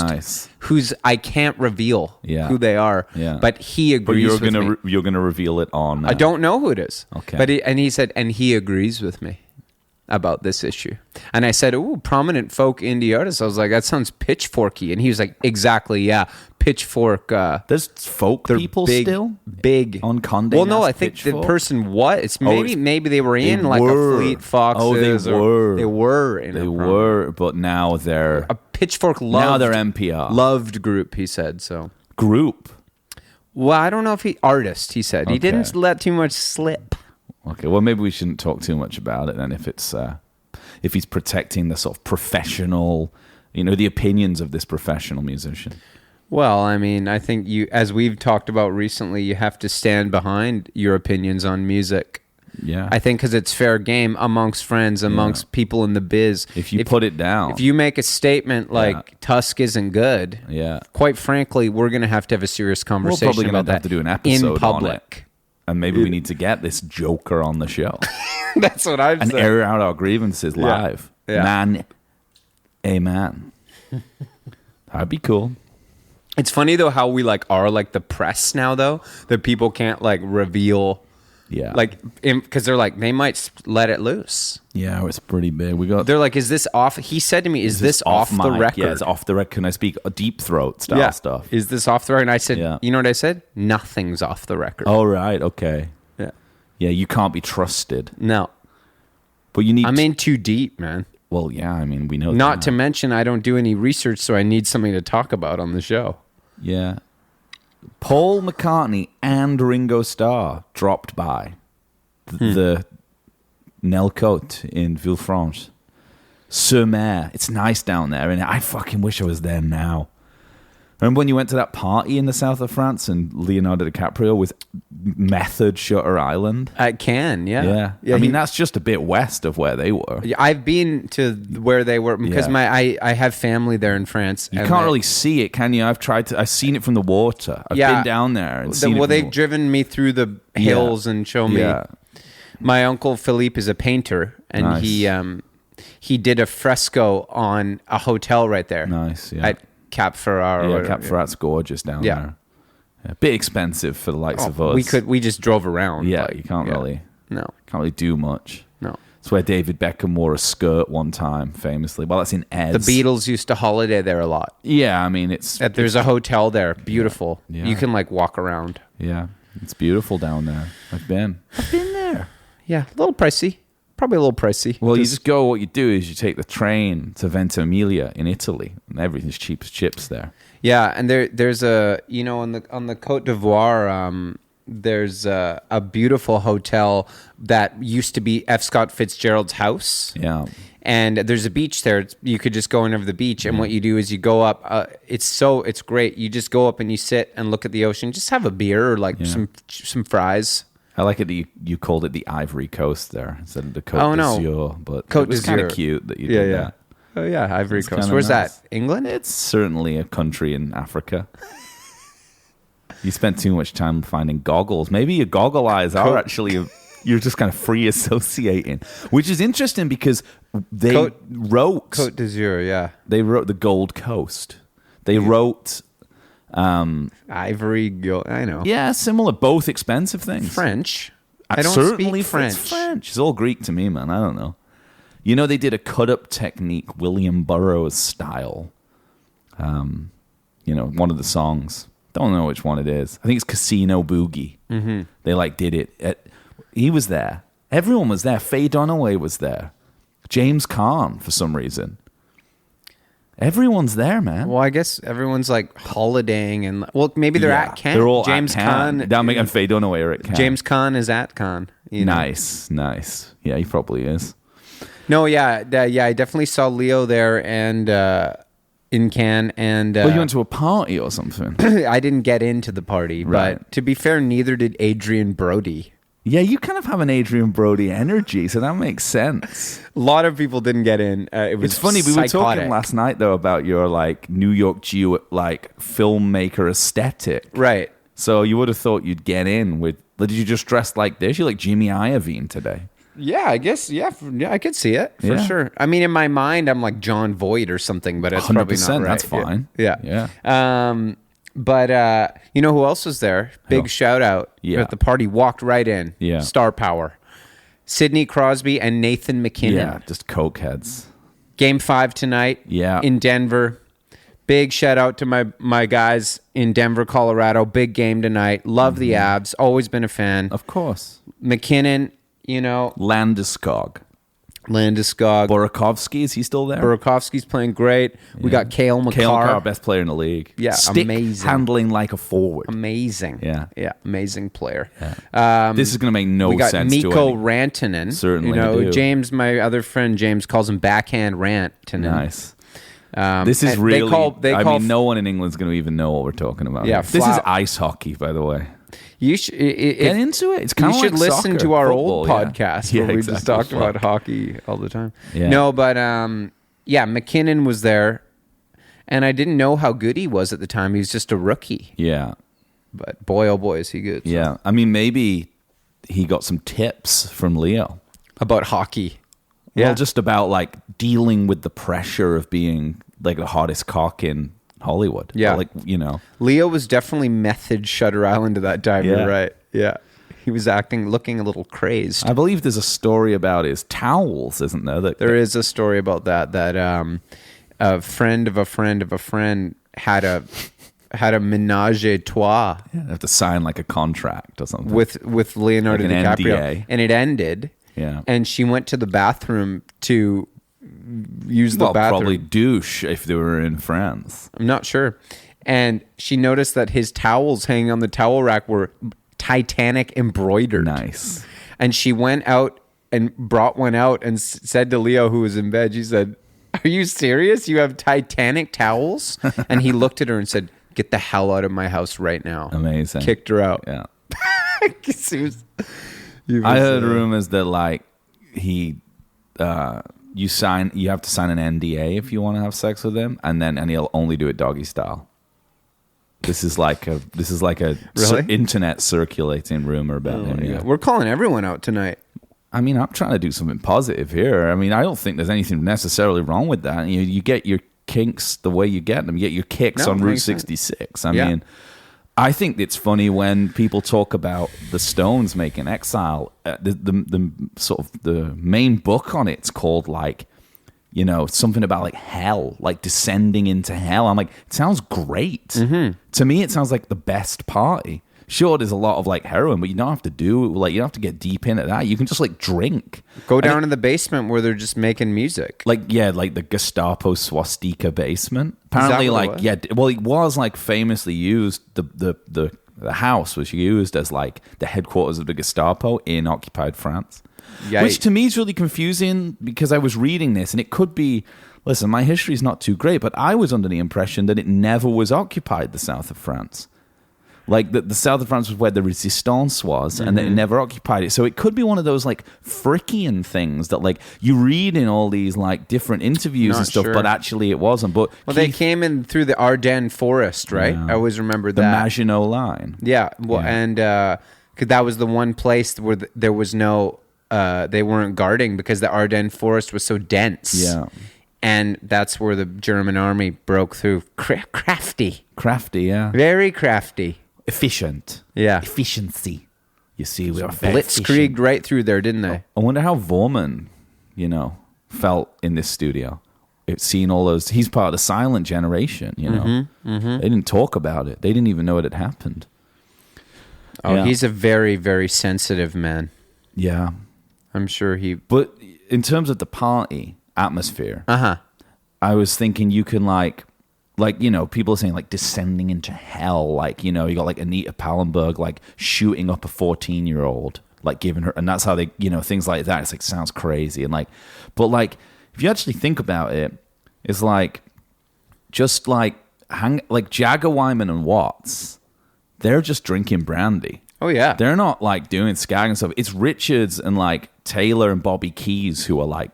who's I can't reveal who they are, but he agrees with me. You're gonna reveal it on. I don't know who it is, okay. But he said, and he agrees with me about this issue. And I said, "Ooh, prominent folk indie artist." I was like, "That sounds pitchforky," and he was like, "Exactly, yeah." Pitchfork. There's folk people still big on Condé. Well, no, I think Pitchfork? the person maybe they were in like a Fleet Foxes. Oh, they were, but now they're a Pitchfork. Now they're NPR loved group. He said so. Group. Well, I don't know if he artist. He said he didn't let too much slip. Okay, well maybe we shouldn't talk too much about it then. If he's protecting the sort of professional, the opinions of this professional musician. Well, I mean, I think as we've talked about recently, you have to stand behind your opinions on music. Yeah. I think because it's fair game amongst friends, amongst people in the biz. If you put it down. If you make a statement like Tusk isn't good, quite frankly, we're going to have a serious conversation we're probably about that have to do an episode in public. And maybe we need to get this joker on the show. That's what I'm saying. And air out our grievances live. Yeah. Man. Amen. That'd be cool. It's funny though how we are like the press now though, that people can't like reveal, because they're like they might let it loose. Yeah, it's pretty big. They're like, is this off? He said to me, is this off the record? Yeah, it's off the record. Can I speak a deep throat style stuff? Is this off the record? And I said, you know what I said? Nothing's off the record. Oh right, okay. Yeah, yeah. You can't be trusted. No, but you need. I'm in too deep, man. Well, yeah. I mean, we know. Not to mention, I don't do any research, so I need something to talk about on the show. Yeah. Paul McCartney and Ringo Starr dropped by the Nelcote in Villefranche-sur-Mer. It's nice down there, and I fucking wish I was there now. Remember when you went to that party in the south of France and Leonardo DiCaprio was method Shutter Island? At Cannes, yeah. I mean, that's just a bit west of where they were. Yeah, I've been to where they were because I have family there in France. You can't really see it, can you? I've seen it from the water. I've been down there and seen it. They've driven me through the hills and shown me. My uncle Philippe is a painter, and he did a fresco on a hotel right there. Nice, yeah. At Cap Ferrat. Yeah, Cap Ferrat's gorgeous down there. Yeah, a bit expensive for the likes of us. We just drove around. Yeah, you can't really do much. No. It's where David Beckham wore a skirt one time, famously. Well, that's in Ez. The Beatles used to holiday there a lot. Yeah, I mean, there's a hotel there, beautiful. Yeah. You can walk around. Yeah, it's beautiful down there. I've been there. Yeah, a little pricey. Probably a little pricey. Well, you just go. What you do is you take the train to Ventimiglia in Italy, and everything's cheap as chips there. Yeah, and there's a on the Côte d'Ivoire, there's a beautiful hotel that used to be F. Scott Fitzgerald's house. Yeah, and there's a beach there. You could just go in over the beach, and what you do is you go up. It's great. You just go up and you sit and look at the ocean. Just have a beer or some fries. I like it that you called it the Ivory Coast there instead of the Côte d'Azur, but it was kind of cute that you did that. Oh yeah, Ivory Coast. Where's that? England? It's certainly a country in Africa. You spent too much time finding goggles. Maybe your goggle eyes are actually you're just kind of free associating, which is interesting because they wrote Côte d'Azur. Yeah, they wrote the Gold Coast. They wrote. Ivory, I know. Yeah, similar. Both expensive things. French. I don't speak French. It's French. It's all Greek to me, man. I don't know. You know, they did a cut-up technique, William Burroughs style. One of the songs. Don't know which one it is. I think it's Casino Boogie. Mm-hmm. They did it. He was there. Everyone was there. Faye Dunaway was there. James Caan, for some reason. Everyone's there, man. Well, I guess everyone's holidaying and maybe they're at Cannes. They're all James at Cannes. Caan and Faye Dunaway are at Cannes. James Caan is at Cannes. Nice. Yeah, he probably is. No, I definitely saw Leo there and in Cannes and. You went to a party or something. I didn't get into the party, but to be fair, neither did Adrian Brody. Yeah, you kind of have an Adrian Brody energy, so that makes sense. A lot of people didn't get in. It's funny. We were talking last night though about your New York Jew filmmaker aesthetic, right? So you would have thought you'd get in with. Did you just dress like this? You like Jimmy Iovine today? Yeah, I guess. Yeah, I could see it for sure. I mean, in my mind, I'm like John Voight or something, but it's probably not right. That's fine. Yeah. But you know who else was there? Big shout out at the party. Walked right in. Yeah. Star power. Sidney Crosby and Nathan McKinnon. Yeah, just cokeheads. Game 5 tonight. Yeah. In Denver. Big shout out to my guys in Denver, Colorado. Big game tonight. Love the Avs. Always been a fan. Of course. McKinnon, Landeskog. Burakovsky, is he still there? Burakovsky's playing great. We got Cale Makar. Cale Makar, best player in the league. Yeah, Stick amazing. handling like a forward. Amazing. Yeah, amazing player. Yeah. This is going to make no sense to We got Mikko Rantanen. Certainly, James, my other friend James, calls him backhand Rantanen. Nice. This is really. They call no one in England's going to even know what we're talking about. Yeah, this is ice hockey, by the way. You should get into it. It's kind of like you should listen soccer, to our football, old podcast where we just talked about hockey all the time. Yeah. No, but McKinnon was there, and I didn't know how good he was at the time. He was just a rookie. Yeah, but boy, oh boy, is he good. So. Yeah, I mean, maybe he got some tips from Leo about hockey. Well, just about like dealing with the pressure of being like the hottest cock in Hollywood. Yeah. Or, like, you know. Leo was definitely method Shutter Island at that time. Yeah. You're right. Yeah. He was looking a little crazed. I believe there's a story about his towels, isn't there? There is a story about that a friend of a friend of a friend had a ménage à trois. Yeah, they have to sign like a contract or something. With Leonardo like DiCaprio. NDA. And it ended. Yeah. And she went to the bathroom to use the bathroom. Probably douche if they were in France. I'm not sure. And she noticed that his towels hanging on the towel rack were Titanic embroidered. Nice. And she went out and brought one out and said to Leo, who was in bed, she said, "Are you serious? You have Titanic towels?" And he looked at her and said, "Get the hell out of my house right now." Amazing. Kicked her out. Yeah. I heard rumors that like you have to sign an NDA if you want to have sex with him, and he'll only do it doggy style. This is like a really? Internet circulating rumor about him. Yeah. We're calling everyone out tonight. I mean, I'm trying to do something positive here. I mean, I don't think there's anything necessarily wrong with that. You get your kinks the way you get them. You get your kicks on Route 66. I mean, I think it's funny when people talk about the Stones making Exile. The sort of the main book on it's called like, you know, something about like hell, like descending into hell. I'm like, it sounds great. Mm-hmm. To me, it sounds like the best party. Sure, there's a lot of like heroin, but you don't have to you don't have to get deep into that. You can just like drink. Go down in the basement where they're just making music. Like the Gestapo swastika basement. Apparently, it was like famously used. The house was used as like the headquarters of the Gestapo in occupied France. Yikes. Which to me is really confusing because I was reading this and it could be. Listen, my history is not too great, but I was under the impression that it never was occupied, the south of France. Like the south of France was where the resistance was, and they never occupied it. So it could be one of those like Frickian things that like you read in all these like different interviews and stuff, but actually it wasn't. But they came in through the Ardennes forest, right? Yeah. I always remember the Maginot Line. Yeah, and cause that was the one place where there was no, they weren't guarding because the Ardennes forest was so dense. Yeah. And that's where the German army broke through. Crafty, yeah, very crafty. Efficient. Yeah. Efficiency. You see, we are blitzkrieged right through there, didn't they? I wonder how Vorman, felt in this studio. Seeing all those, he's part of the silent generation, you know. They didn't talk about it. They didn't even know it had happened. Oh, yeah. He's a very, very sensitive man. Yeah. I'm sure But in terms of the party atmosphere, I was thinking you can like, people are saying like descending into hell. Like, you got like Anita Pallenberg, like shooting up a 14-year-old, like giving her, and that's how they, things like that. It's like, sounds crazy. And like, but like, if you actually think about it, it's like, just like Jagger, Wyman and Watts, they're just drinking brandy. Oh yeah. They're not like doing skag and stuff. It's Richards and like Taylor and Bobby Keys who are like,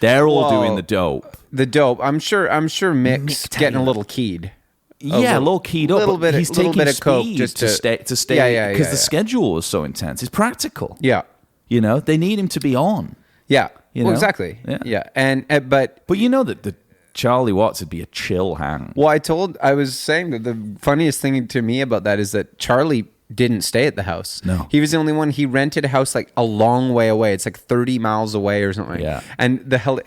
they're all doing the dope. The dope. I'm sure Mick's getting a little keyed. Yeah, a little keyed up. He's taking bit of speed coke just to stay. Because the schedule was so intense. It's practical. Yeah. They need him to be on. Yeah. Exactly. Yeah. And but you know that the Charlie Watts would be a chill hang. Well, I was saying that the funniest thing to me about that is that Charlie didn't stay at the house. No. He was the only one. He rented a house like a long way away. It's like 30 miles away or something. Yeah. And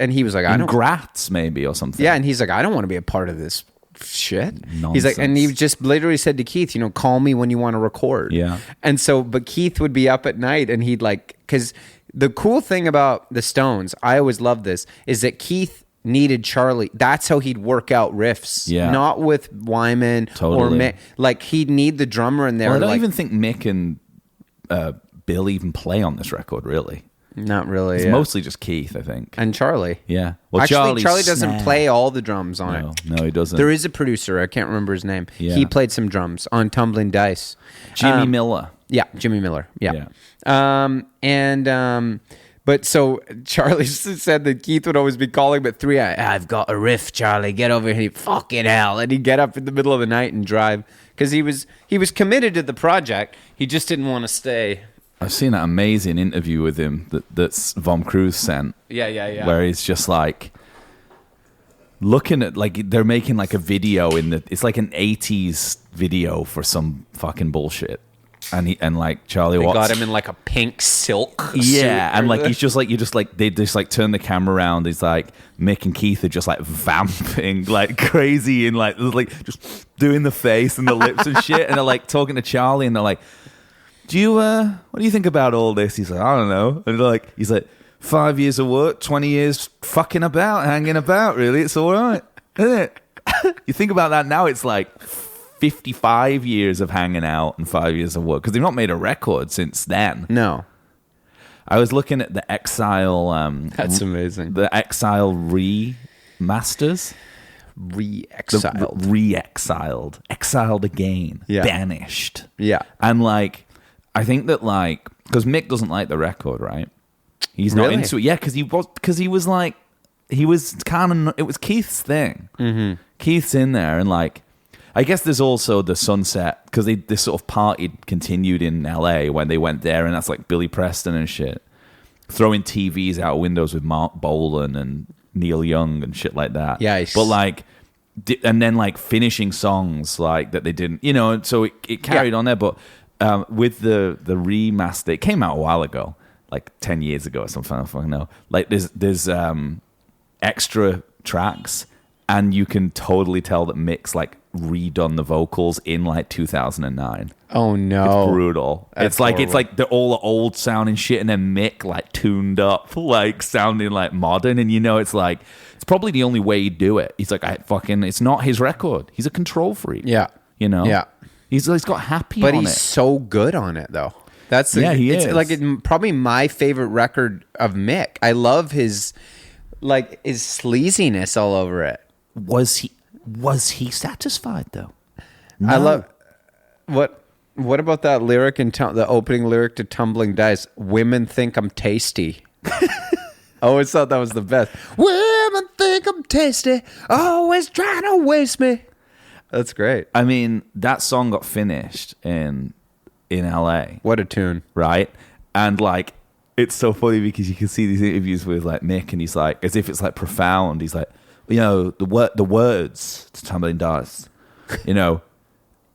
he was like, I don't. Graz maybe or something. Yeah. And he's like, I don't want to be a part of this shit. Nonsense. He's like, and he just literally said to Keith, call me when you want to record. Yeah. And so, but Keith would be up at night and he'd like, because the cool thing about the Stones, I always loved this, is that Keith needed Charlie. That's how he'd work out riffs. Yeah. Not with Wyman or Mick. Like, he'd need the drummer in there. Well, I don't even think Mick and Bill even play on this record, really. Not really. It's mostly just Keith, I think. And Charlie. Yeah. Well, actually, Charlie doesn't play all the drums on it. No, he doesn't. There is a producer. I can't remember his name. Yeah. He played some drums on Tumbling Dice. Jimmy Miller. Yeah, Jimmy Miller. Yeah. But so Charlie said that Keith would always be calling, but 3 I've got a riff, Charlie. Get over here, fucking hell! And he'd get up in the middle of the night and drive because he was committed to the project. He just didn't want to stay. I've seen that amazing interview with him that's Vom Cruise sent. Yeah. Where he's just like looking at, like, they're making like a video it's like an 80s video for some fucking bullshit. And like Charlie Watts got him in like a pink silk suit. And like they just like turn the camera around. He's like Mick and Keith are just like vamping like crazy and like just doing the face and the lips and shit. And they're like talking to Charlie and they're like, what do you think about all this? He's like, I don't know. And he's like 5 years of work, 20 years fucking about, hanging about, really. It's all right, isn't it? You think about that now, it's like 55 years of hanging out and 5 years of work because they've not made a record since then. No. I was looking at the Exile. That's amazing. The Exile remasters. Re-exiled. Exiled again. Yeah. Banished. Yeah. And like, I think that like, because Mick doesn't like the record, right? He's not into it. Yeah, because he was kind of, it was Keith's thing. Mm-hmm. Keith's in there and like, I guess there's also the Sunset, because this sort of party continued in LA when they went there, and that's like Billy Preston and shit. Throwing TVs out windows with Mark Bolan and Neil Young and shit like that. Yeah. But like, and then like finishing songs like that they didn't, you know, so it carried on there. But with the remaster, it came out a while ago, like 10 years ago or something, I don't fucking know. Like there's extra tracks, and you can totally tell that Mick's like redone the vocals in like 2009. Oh no, it's brutal. It's like they're all old sounding shit, and then Mick like tuned up, like sounding like modern, and you know it's like it's probably the only way he'd do it. He's like, it's not his record. He's a control freak. Yeah, you know. Yeah, he's got happy, but on he's it. so good on it though. He is. Like probably my favorite record of Mick. I love his sleaziness all over it. Was he satisfied though? No. I love what about that lyric in the opening lyric to Tumbling Dice? Women think I'm tasty. I always thought that was the best. Women think I'm tasty, always trying to waste me. That's great. I mean, that song got finished in LA. What a tune, right? And like, it's so funny because you can see these interviews with like Mick, and he's like, as if it's like profound. He's like, you know, the words to Tumbling Dice, you know,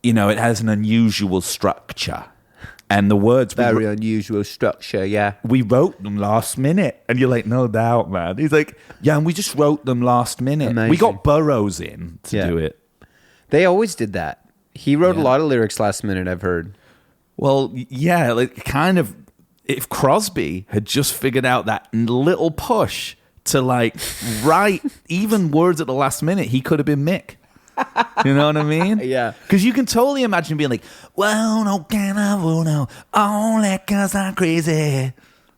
it has an unusual structure, and the words very unusual structure. Yeah, we wrote them last minute, and you're like, no doubt, man. He's like, yeah, and we just wrote them last minute. Amazing. We got Burroughs in to do it. They always did that. He wrote a lot of lyrics last minute, I've heard. Well, yeah, like kind of. If Crosby had just figured out that little push to like write even words at the last minute, he could have been Mick. You know what I mean? Yeah. Because you can totally imagine being like, well, no, can I, no, only 'cause I'm crazy.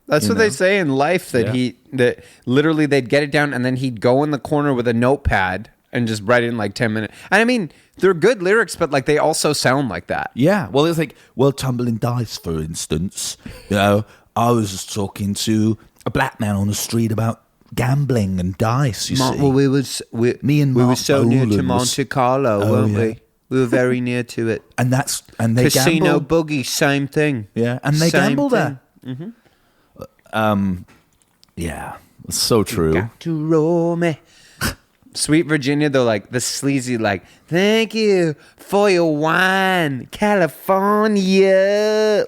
That's what they say in life, that literally they'd get it down and then he'd go in the corner with a notepad and just write it in like 10 minutes. And I mean, they're good lyrics, but like they also sound like that. Yeah. Well, it's like, Tumbling Dice, for instance. You know, I was just talking to a black man on the street about gambling and dice, you see. Well, we were so near to Monte Carlo, weren't we? We were very near to it. And they Casino gambled. Boogie, same thing. Yeah, and they gambled there. Mm-hmm. Yeah, it's so true. You got to roll me. Sweet Virginia, though, like the sleazy, like, thank you for your wine, California.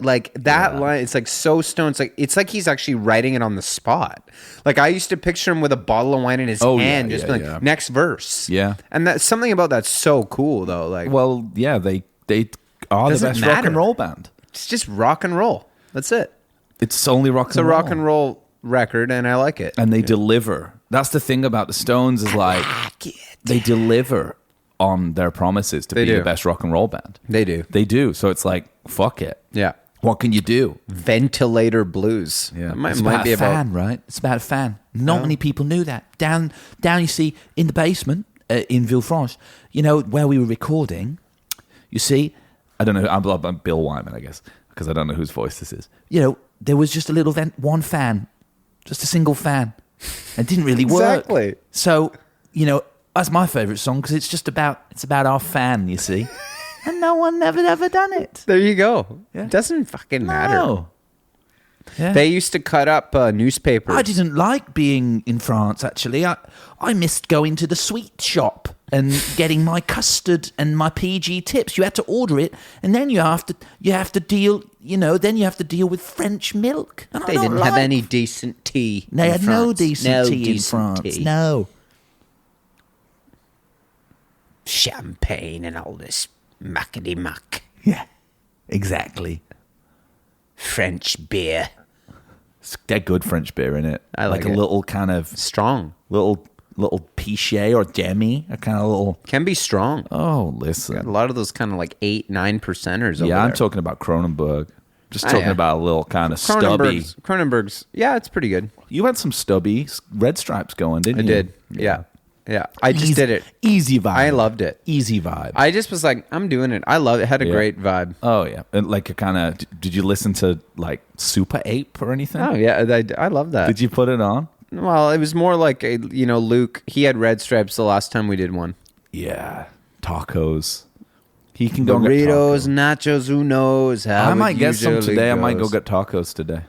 Like that line, it's like so stoned. It's like he's actually writing it on the spot. Like I used to picture him with a bottle of wine in his hand, just being like, next verse. Yeah. And that's something about that's so cool, though. Like, well, yeah, they are the best rock and roll band. It's just rock and roll. That's it. It's only rock and roll. It's a rock and roll record, and I like it. And they deliver. That's the thing about the Stones is like they deliver on their promises to be the best rock and roll band. They do. They do. So it's like, fuck it. Yeah. What can you do? Ventilator blues. Yeah. It might be about fan, right? It's about a fan. Not many people knew that. Down, you see, in the basement in Villefranche, you know, where we were recording, you see, I don't know, I'm Bill Wyman, I guess. because I don't know whose voice this is. You know, there was just a little one fan, just a single fan. It didn't really work. Exactly. So, you know, that's my favourite song because it's about our fan, you see. And no one ever done it. There you go. Yeah. It doesn't fucking matter. Yeah. They used to cut up newspapers. I didn't like being in France, actually. I missed going to the sweet shop and getting my custard and my PG tips. You had to order it, and then you have to deal. You know, then you have to deal with French milk. And they didn't have any decent tea. They had no decent tea in France. No. Champagne and all this mackety mack. Yeah, exactly. French beer. They're good French beer, in it. I like a it. Little kind of strong, little pichet or demi, a kind of little can be strong. Oh, listen, got a lot of those kind of like 8-9%ers. Yeah, I'm talking about Kronenbourg. Just talking about a little kind of stubby. Kronenbourg's, yeah, it's pretty good. You had some stubby red stripes going, didn't you? I did. Yeah. I just did it. Easy vibe. I loved it. Easy vibe. I just was like, I'm doing it. I love it. It had a great vibe. Oh, yeah. And like a kind of, did you listen to like Super Ape or anything? Oh, yeah. I love that. Did you put it on? Well, it was more like, Luke, he had red stripes the last time we did one. Yeah. Tacos. He can go burritos, nachos, who knows how I might get some today. Goes. I might go get tacos today.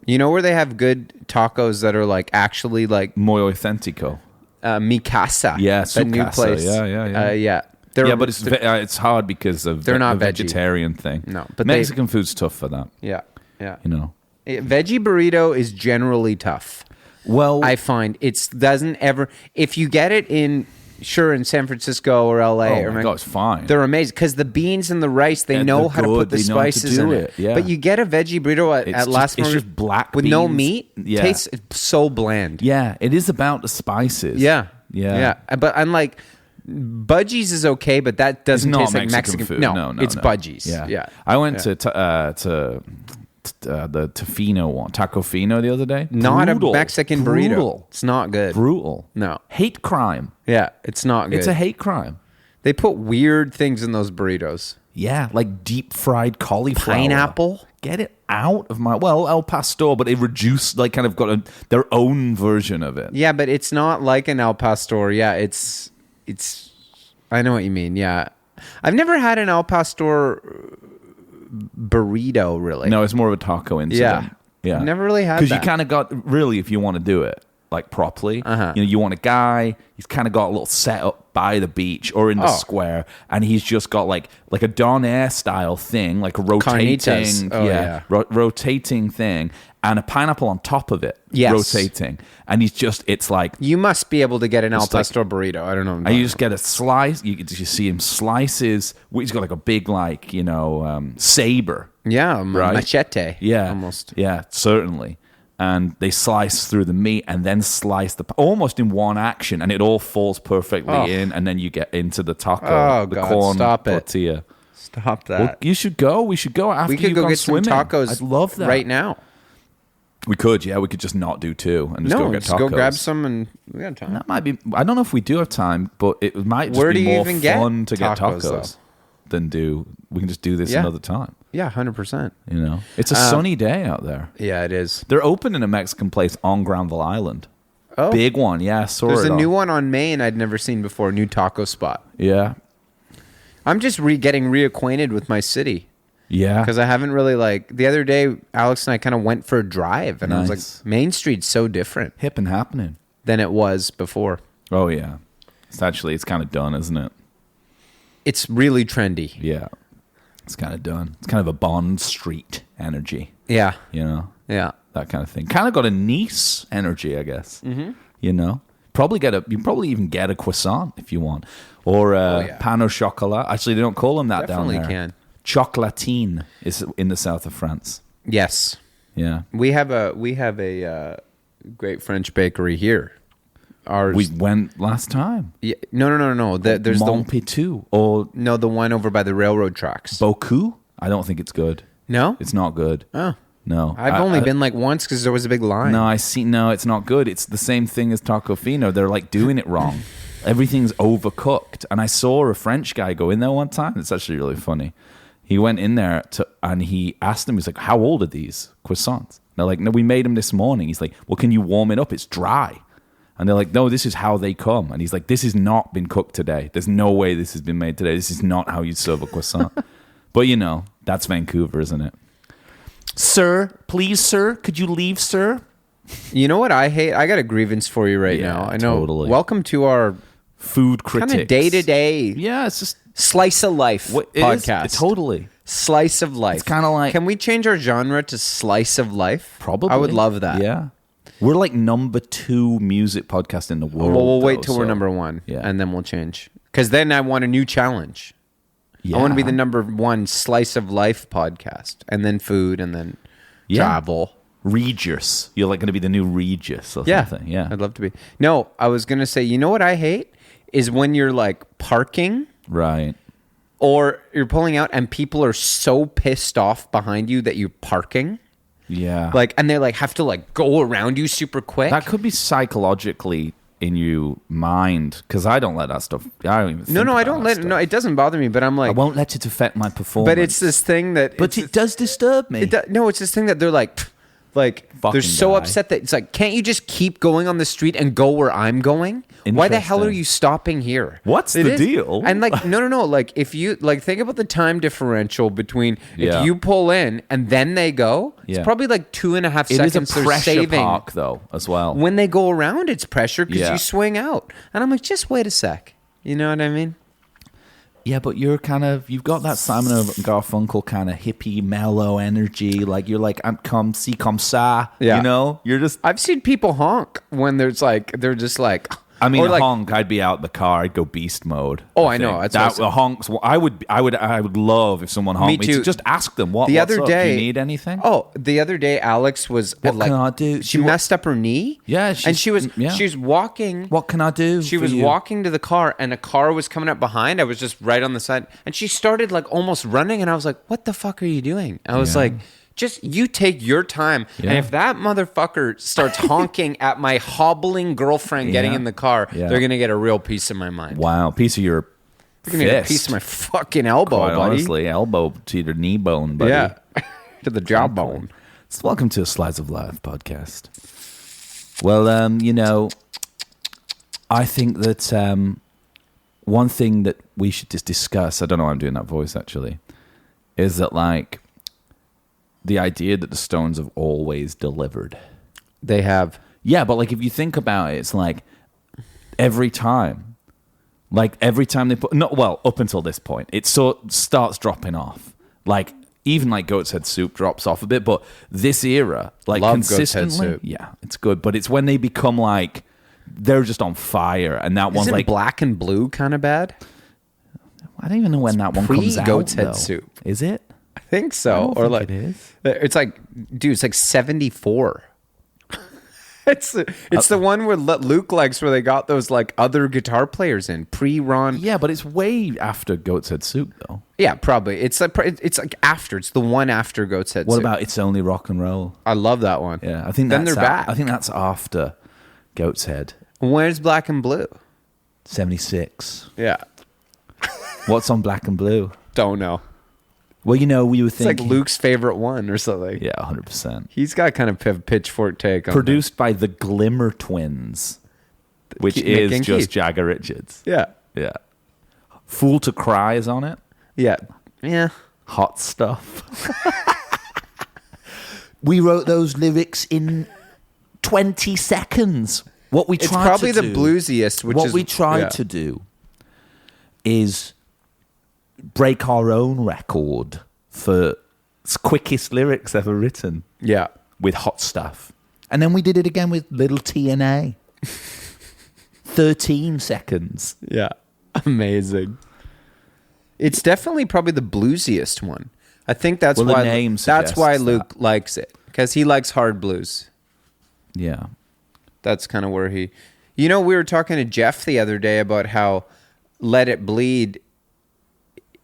You know where they have good tacos that are like actually like muy authentico? Mi Casa. Yeah, that new casa. place. Yeah. But it's hard because of they're not the vegetarian thing. No, but Mexican food's tough for that. Yeah. You know, veggie burrito is generally tough. Well, I find doesn't ever if you get it in San Francisco or LA. Oh my God, it's fine. They're amazing because the beans and the rice, they know how to put the spices in it. Yeah. But you get a veggie burrito at Last It's just black with beans. no meat. Yeah. Tastes so bland. Yeah, it is about the spices. Yeah. Yeah. But unlike Budgies is okay, but that doesn't taste like Mexican food. No, it's Budgies. Yeah. I went to the Tofino one, Taco Fino, the other day. Not a Mexican burrito. It's not good. Brutal. No. Hate crime. Yeah, it's not good. It's a hate crime. They put weird things in those burritos. Yeah, like deep fried cauliflower. Pineapple. Get it out of my... Well, El Pastor, but they reduced, like kind of got their own version of it. Yeah, but it's not like an El Pastor. Yeah, it's... I know what you mean, yeah. I've never had an El Pastor burrito, really. No, it's more of a taco incident. Yeah. I've never really had that. Because you kind of got... Really, if you want to do it, like properly, you want a guy, he's kind of got a little setup by the beach or in the square, and he's just got like a Don Air style thing, like a rotating, rotating thing, and a pineapple on top of it, rotating, and it's like you must be able to get an El Pastor burrito. I don't know. And you just get a slice. You see him slices. He's got like a big saber. Yeah, right? Machete. Yeah, almost. Yeah, certainly. And they slice through the meat and then slice almost in one action, and it all falls perfectly in, and then you get into the taco, corn tortilla. Stop that. Well, you should go. We should go after we could you've go gone get swimming. some tacos. I'd love that right now. We could, yeah. We could just not do two and just go get tacos. Go grab some, and we got time. That might be. I don't know if we do have time, but it might just be more fun to get tacos than do. We can just do this another time. Yeah, 100%. You know, it's a sunny day out there. Yeah, it is. They're opening a Mexican place on Granville Island. Oh, big one. Yeah, there's a new one on Main I'd never seen before. A new taco spot. Yeah, I'm just getting reacquainted with my city. Yeah, because I haven't really the other day. Alex and I kind of went for a drive, and I was like, Main Street's so different, hip and happening than it was before. Oh yeah, it's kind of done, isn't it? It's really trendy. Yeah. It's kind of done. It's kind of a Bond Street energy. Yeah. You know? Yeah. That kind of thing. Kind of got a Nice energy, I guess. Mm-hmm. You know? You probably even get a croissant if you want. Or pan au chocolat. Actually, they don't call them that Definitely down there. Can. Chocolatine is in the south of France. Yes. Yeah. We have a great French bakery here. We went last time. Yeah, no. There's Montpetit or the one over by the railroad tracks. Beaucoup? I don't think it's good. No, it's not good. Oh no, I've only been once because there was a big line. No, it's not good. It's the same thing as Taco Fino. They're doing it wrong. Everything's overcooked. And I saw a French guy go in there one time. It's actually really funny. He went in there and he asked them, he's like, how old are these croissants? They're like, no, we made them this morning. He's like, well, can you warm it up? It's dry. And they're like, no, this is how they come. And he's like, this has not been cooked today. There's no way this has been made today. This is not how you serve a croissant. But, you know, that's Vancouver, isn't it? Sir, please, sir, could you leave, sir? You know what I hate? I got a grievance for you right now. I know. Totally. Welcome to our food critics. Kind of day-to-day. Yeah, it's just slice of life podcast. Totally. Slice of life. It's kind of like... Can we change our genre to slice of life? Probably. I would love that. Yeah. We're like number 2 music podcast in the world. Well, we'll wait till we're number 1, and then we'll change. Because then I want a new challenge. Yeah. I want to be the number 1 slice of life podcast, and then food, and then travel. Regis. You're like going to be the new Regis or something. Yeah. I'd love to be. No, I was going to say, you know what I hate? Is when you're like parking. Right. Or you're pulling out and people are so pissed off behind you that you're parking. Yeah. Like, and they like have to like go around you super quick. That could be psychologically in your mind, because I don't let that stuff. I don't even. Think I don't let. No, it doesn't bother me. But I'm like, I won't let it affect my performance. But it's this thing that. But it does disturb me. No, it's this thing that they're like they're so upset that it's like, can't you just keep going on the street and go where I'm going? Why the hell are you stopping here? What's the deal? And like, no. Like, if you like, think about the time differential between if you pull in and then they go. It's probably like 2.5 seconds. It is a pressure park though, as well. When they go around, it's pressure because you swing out. And I'm like, just wait a sec. You know what I mean? Yeah, but you've got that Simon and Garfunkel kind of hippie, mellow energy. Like, you're like, comme si, comme ça. Yeah. You know? I've seen people honk when they're just like... I mean, honk, I'd be out in the car. I'd go beast mode. Oh, I know. That's honks. I would love if someone honked me too. Just ask them, what's up? Do you need anything? Oh, the other day, Alex was... What can I do? She messed up her knee. Yeah. She was walking... What can I do? She was walking to the car, and a car was coming up behind. I was just right on the side. And she started like almost running, and I was like, what the fuck are you doing? I was like... Just you take your time. Yeah. And if that motherfucker starts honking at my hobbling girlfriend getting in the car, they're going to get a real piece of my mind. Wow. Piece of your They're going to get a piece of my fucking elbow, Quite buddy. Honestly, elbow to your knee bone, buddy. Yeah. To the jawbone. So welcome to a Slice of Life podcast. Well, I think that one thing that we should just discuss, I don't know why I'm doing that voice actually, is that like, the idea that the Stones have always delivered. They have. Yeah, but like if you think about it, it's like every time they put... up until this point, it starts dropping off. Like, even like Goat's Head Soup drops off a bit, but this era, like Love consistently... Goat's Head Soup. Yeah, it's good, but it's when they become like... They're just on fire, and that one's like... Black and Blue kind of bad? I don't even know when that one comes out, Goat's Head Soup. Is it? I think so. Or like it is. It's like, dude, it's like 74. It's the one where Luke likes, where they got those like other guitar players in pre-Ron. Yeah, but it's way after Goat's Head Soup though. Yeah, probably. It's like after. It's the one after Goat's Head Soup. What about It's Only Rock and Roll? I love that one. Yeah, I think then they're back. I think that's after Goat's Head. Where's Black and Blue? 76. Yeah. What's on Black and Blue? Don't know. Well, we were thinking... It's like Luke's favorite one or something. Yeah, 100%. He's got kind of a pitchfork take on Produced by the Glimmer Twins, which is just Jagger Richards. Yeah. Yeah. Fool to Cry is on it. Yeah. Yeah. Hot Stuff. We wrote those lyrics in 20 seconds. It's probably the bluesiest. What we tried to do is... break our own record for quickest lyrics ever written. Yeah. With Hot Stuff. And then we did it again with Little TNA. 13 seconds. Yeah. Amazing. It's definitely probably the bluesiest one. I think that's why Luke likes it. Because he likes hard blues. Yeah. That's kind of where he... we were talking to Jeff the other day about how Let It Bleed...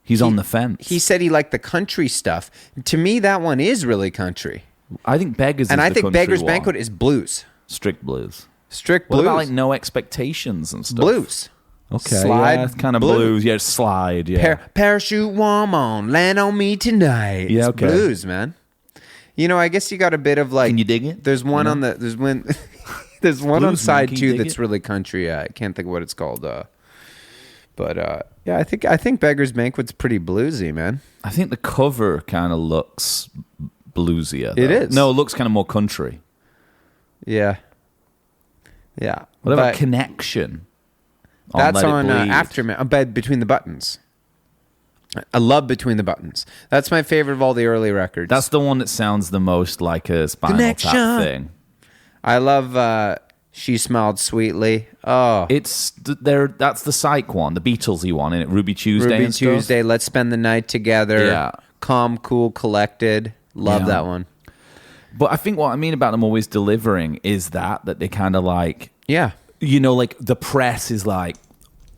He's on the fence. He said he liked the country stuff. To me, that one is really country. I think Beggars and I think Beggar's Banquet is blues. Strict blues. Strict What blues. about like No Expectations and stuff? Blues. Okay, Slide, yeah, it's kind of blues. Yeah, slide. Yeah, parachute woman, land on me tonight. Yeah, It's okay. blues, man. You know, I guess you got a bit of like. Can you dig it? There's one on the. There's one. There's one on Blues, man. side Can you two dig that's it? really country. I can't think of what it's called. But yeah, I think Beggar's Banquet's pretty bluesy, man. I think the cover kind of looks bluesier. Though. It is. No, it looks kind of more country. Yeah. Yeah. What about But Connection? that's Let It on Bleed? Aftermath. Bed Between the Buttons. I love Between the Buttons. That's my favorite of all the early records. That's the one that sounds the most like a Spinal Connection. Tap thing. I love She Smiled Sweetly. Oh. It's that's the Psych one, the Beatlesy one, in it. Ruby Tuesday. Ruby and stuff. Tuesday, Let's Spend the Night Together. Yeah. Calm, Cool, Collected. Love Yeah. that one. But I think what I mean about them always delivering is that they kind of like, Yeah. you know, like the press is like,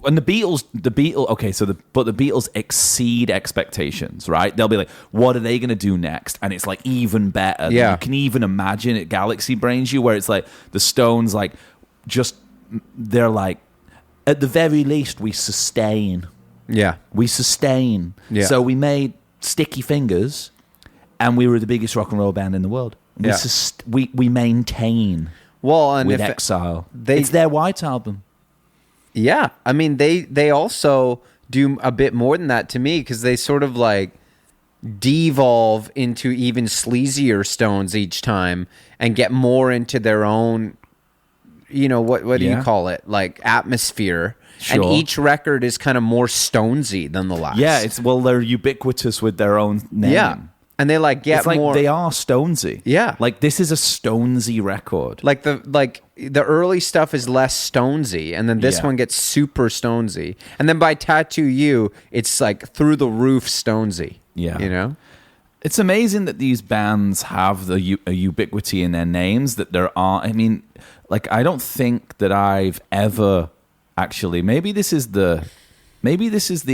when the Beatles, okay, so the Beatles exceed expectations, right? They'll be like, what are they going to do next? And it's like even better. than Yeah. you can even imagine it. Galaxy Brains You, where it's like the Stones, like just they're like, at the very least, we sustain. Yeah. We sustain. Yeah. So we made Sticky Fingers, and we were the biggest rock and roll band in the world. We Yeah. we maintain Well, and with if Exile. they- It's their White Album. Yeah, I mean they also do a bit more than that to me because they sort of like devolve into even sleazier Stones each time and get more into their own, you know, what do you Yeah. call it, like atmosphere. Sure. And each record is kind of more Stonesy than the last. Yeah, they're ubiquitous with their own name. yeah, and they like get It's like more. they are Stonesy. Yeah. Like this is a Stonesy record. like the early stuff is less Stonesy, and then this Yeah. one gets super Stonesy, and then by Tattoo You, it's like through the roof Stonesy. Yeah. you know. It's amazing that these bands have a ubiquity in their names that there are. I mean, like I don't think that I've ever actually. Maybe this is the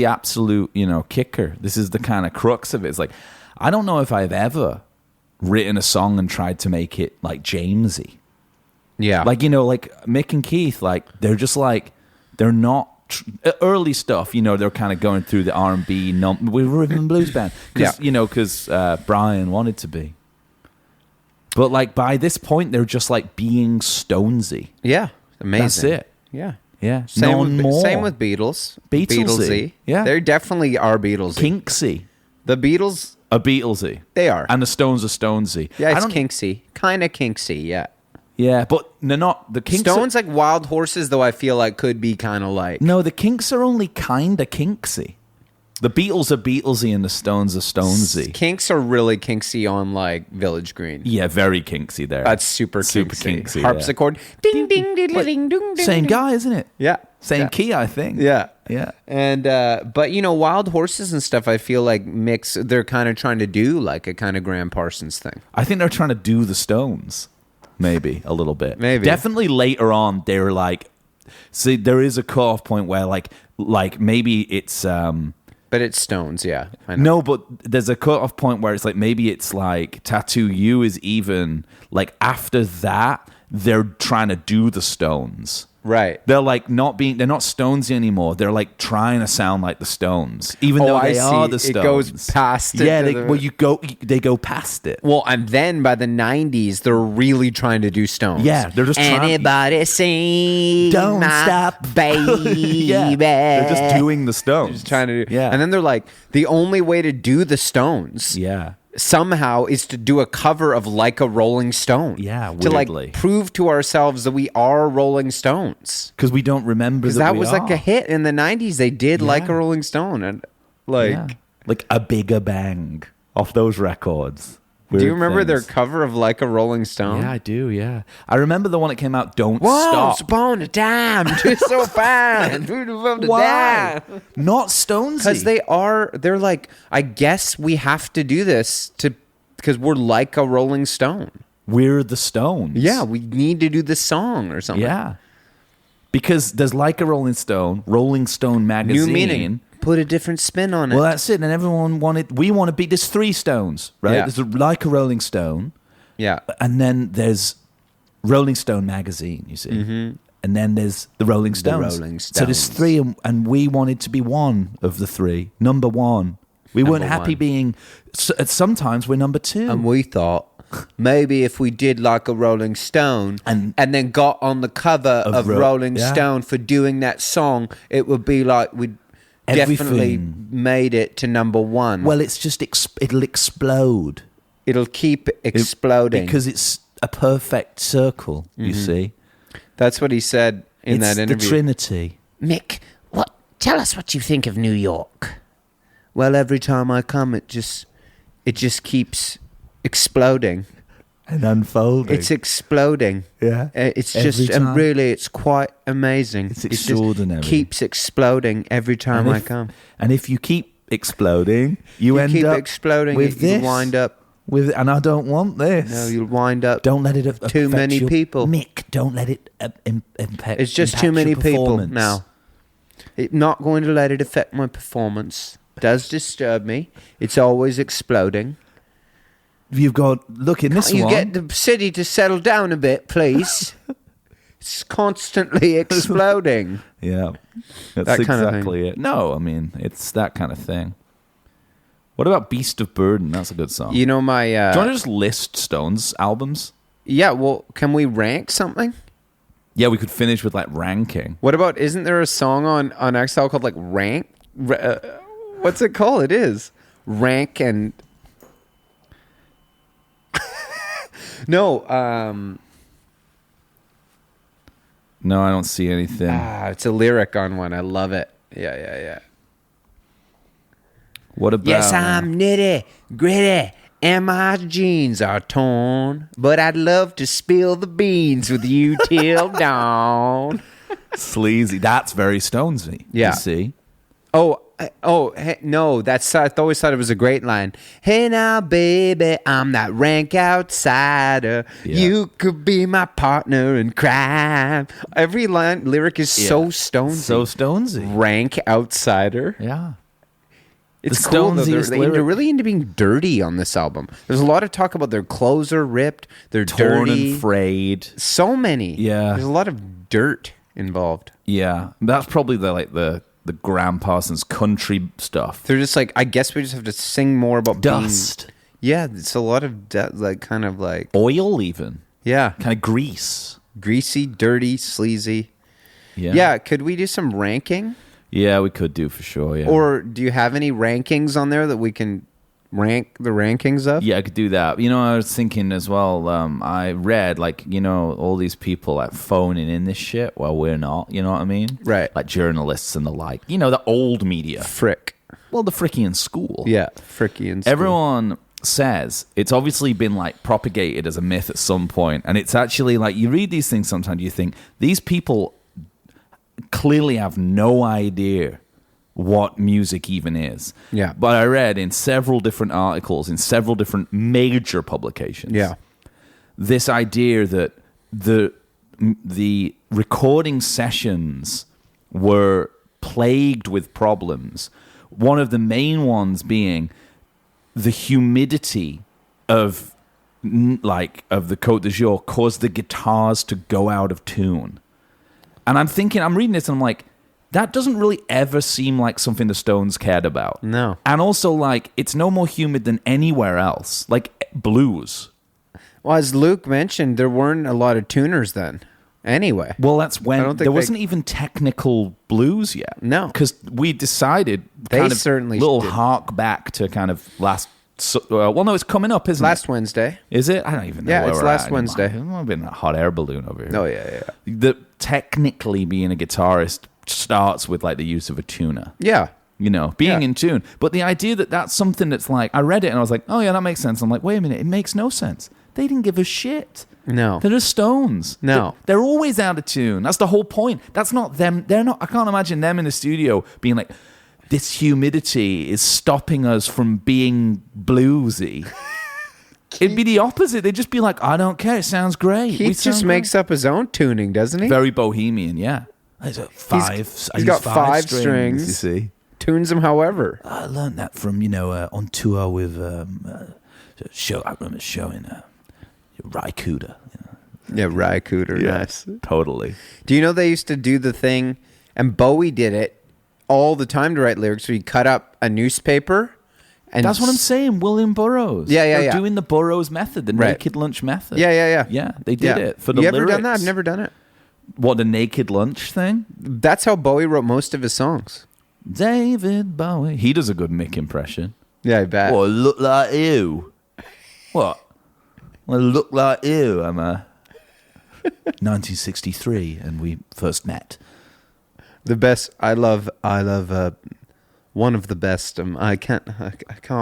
absolute, you know, kicker. This is the kind of crux of it. It's like I don't know if I've ever written a song and tried to make it like Jamesy. Yeah, Like, you know, like Mick and Keith, like they're just like they're not early stuff. You know, they're kind of going through the R&B, we're rhythm and blues band, because Yeah. you know, because Brian wanted to be. But like by this point, they're just like being Stonesy. yeah, amazing. That's it. Yeah, Yeah, same more. with Beatles. Beatlesy. Yeah. they definitely are Beatlesy. Kinksy. The Beatles, A Beatlesy. they are. And the Stones are Stonesy. Yeah, I it's don't- kinksy, kind of kinksy. Yeah, Yeah, but they're not the Kinks. Stones like Wild Horses, though. I feel like could be kind of like No, the Kinks are only kind of kinksy. The Beatles are Beatlesy and the Stones are Stonesy. Kinks are really kinksy on like Village Green. Yeah, very kinksy there. That's super kinksy. Harpsichord, ding ding ding ding ding ding. Same guy, isn't it? Yeah, Same yeah. key, I think. Yeah. Yeah. And but you know, Wild Horses and stuff, I feel like they're kind of trying to do like a kind of Graham Parsons thing. I think they're trying to do the Stones. Maybe a little bit. Maybe. Definitely later on, they're like, see, there is a cutoff point where like maybe it's But it's Stones, yeah. I know. no, but there's a cutoff point where it's like maybe it's like Tattoo You is even like after that they're trying to do the Stones. Right. They're like they're not Stonesy anymore. They're like trying to sound like the Stones, even though I they are see. the Stones. It goes past it Yeah, to the- they go past it. Well, and then by the 90s, they're really trying to do Stones. Yeah, they're just trying- Anybody sing Don't my stop. baby. Yeah, they're just doing the Stones. Just trying to do. Yeah, And then they're like, the only way to do the Stones yeah. somehow is to do a cover of Like a Rolling Stone. Yeah, To like weirdly. prove to ourselves that we are Rolling Stones. Because we don't remember Because that that we was like are. a hit in the 90s. They did Like a Yeah. Rolling Stone. And like, Yeah. Like a bigger bang off those records. do you Weird remember their things. cover of Like a Rolling Stone? Yeah, I do. Yeah, I remember the one that came out. Don't Whoa, stop. upon a dime, it's so fine. Why? Not Stonesy. Because they're like, I guess we have to do this because we're like a Rolling Stone. We're the Stones. Yeah, we need to do this song or something. Yeah. Because there's like a Rolling Stone magazine. New meaning. Put a different spin on it. Well, that's it. And everyone we want to be, there's 3 Stones, right? Yeah. There's like a Rolling Stone. yeah. And then there's Rolling Stone magazine, you see. Mm-hmm. and then there's the Rolling Stones. So there's three, and we wanted to be one of the three, number one. We weren't happy being. Sometimes we're number two, and we thought maybe if we did like a Rolling Stone and then got on the cover of Rolling Stone for doing that song, it would be like we'd definitely made it to number one. Well, it's just it'll explode. It'll keep exploding because it's a perfect circle. You see, that's what he said in that interview. The Trinity. Mick, tell us what you think of New York. Well, every time I come, it just keeps exploding and unfolding. It's exploding. Yeah, it's just and really, it's quite amazing. It's extraordinary. It just keeps exploding every time I come. And if you keep exploding, you end keep up exploding. With this. You wind up with, and I don't want this. No, you'll wind up. Don't let it too many people. Mick, don't let it impact. It's just too many people now. I'm not going to let it affect my performance. It does disturb me. It's always exploding. You've got look in this one. You get the city to settle down a bit, please. It's constantly exploding. Yeah, that's exactly it. No, I mean it's that kind of thing. What about Beast of Burden? That's a good song. You know my. Do you want to just list Stones albums? Yeah. Well, can we rank something? Yeah, we could finish with like ranking. What about? Isn't there a song on Exile called like Rank? What's it called? It is Rank and. No, no, I don't see anything. It's a lyric on one. I love it. Yeah. What about? Yes, I'm nitty, gritty, and my jeans are torn, but I'd love to spill the beans with you till dawn. Sleazy. That's very Stonesy. Yeah. You see? Hey, no, I always thought it was a great line. Hey now, baby, I'm that rank outsider. Yeah. You could be my partner in crime. Every lyric is so Stonesy. So Stonesy. Rank outsider. Yeah. It's cool, though. They're really into being dirty on this album. There's a lot of talk about their clothes are ripped, they're torn dirty. and frayed. So many. Yeah. There's a lot of dirt involved. Yeah. That's probably the Graham Parsons country stuff. They're just like, I guess we just have to sing more about dust. Yeah, it's a lot of kind of like oil, even. Yeah, kind of greasy, dirty, sleazy. Yeah. Could we do some ranking? Yeah, we could do for sure. Yeah. Or do you have any rankings on there that we can rank the rankings of? Yeah, I could do that. You know, I was thinking as well. I read all these people phoning in this shit while we're not. You know what I mean? Right. Like journalists and the like. You know, the old media. Frick. Well, the Frickian school. Yeah, Frickian school. Everyone says it's obviously been propagated as a myth at some point, and it's actually you read these things sometimes. You think these people clearly have no idea what music even is. Yeah. But I read in several different articles, in several different major publications, this idea that the recording sessions were plagued with problems. One of the main ones being the humidity of the Côte d'Azur caused the guitars to go out of tune. And I'm reading this and I'm like, that doesn't really ever seem like something the Stones cared about. No. And also, it's no more humid than anywhere else. Like blues. Well, as Luke mentioned, there weren't a lot of tuners then. Anyway. Well, that's when there wasn't even technical blues yet. No. Because we decided certainly little did. hark back to kind of last... no, it's coming up, isn't it? Last Wednesday. Is it? I don't even know where it's we're last at Wednesday. I've been a hot air balloon over here. Oh, yeah. Technically being a guitarist starts with the use of a tuner. Yeah. You know, being in tune. But the idea that that's something that's I read it and I was like, oh yeah, that makes sense. I'm like, wait a minute, it makes no sense. They didn't give a shit. No. They're just Stones. No. They're always out of tune. That's the whole point. That's not them. I can't imagine them in the studio being like, this humidity is stopping us from being bluesy. It'd be the opposite. They'd just be like, I don't care. It sounds great. He just makes up his own tuning, doesn't he? Very bohemian, yeah. He's got five strings. You see? Tunes them however. I learned that from, on tour with I remember showing Ry Cooder. Yeah, Ry Cooder. Yeah, Nice. totally. Do you know they used to do the thing, and Bowie did it all the time to write lyrics, where he cut up a newspaper. And that's what I'm saying. William Burroughs. They're doing the Burroughs method, the naked lunch method. Yeah. Yeah, they did it for the you lyrics. ever done that? I've never done it. What, the naked lunch thing? That's how Bowie wrote most of his songs. David Bowie. He does a good Mick impression. Yeah, I bet. Well, I look like you. What? Well, I look like you. I'm 1963, and we first met. The best. I love. One of the best. I can't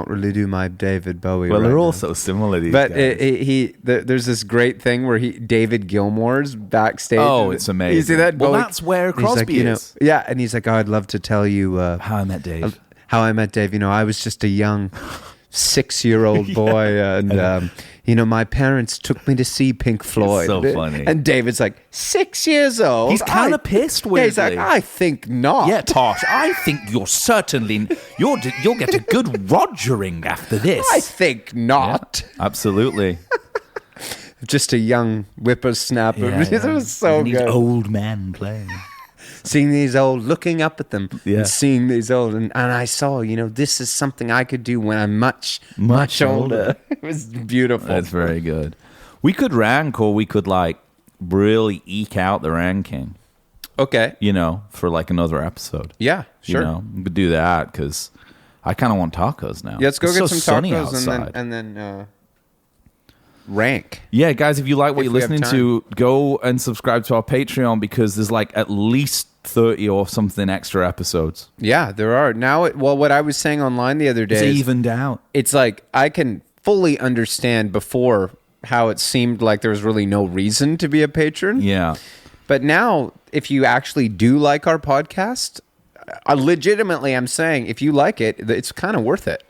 really do my David Bowie. Well, right they're now. all so similar. These but guys. there's this great thing where David Gilmour's backstage. Oh, it's amazing. You see that? Well, Bowie, that's where Crosby is. Yeah, and he's like, oh, I'd love to tell you how I met Dave. How I met Dave. I was just a young 6-year-old boy, and my parents took me to see Pink Floyd. It's so funny. And David's like, 6 years old. He's kind of pissed with. Yeah, he's like, I think not. Yeah, Tosh, I think you'll get a good Rogering after this. I think not. Yeah, absolutely. Just a young whippersnapper. It was so good. Old man playing. Seeing these old, looking up at them, and seeing these old, and I saw, this is something I could do when I'm much older. It was beautiful. That's very good. We could rank, or we could really eke out the ranking. Okay. For another episode. Yeah, sure. We could do that because I kind of want tacos now. Yeah, let's go get some sunny tacos outside. and then rank. Yeah, guys, if you like what you're listening to, go and subscribe to our Patreon because there's at least 30 or something extra episodes. Yeah, there are. Now, what I was saying online the other day it's evened out. It's I can fully understand before how it seemed like there was really no reason to be a patron. Yeah. But now, if you actually do like our podcast, legitimately, I'm saying, if you like it, it's kind of worth it.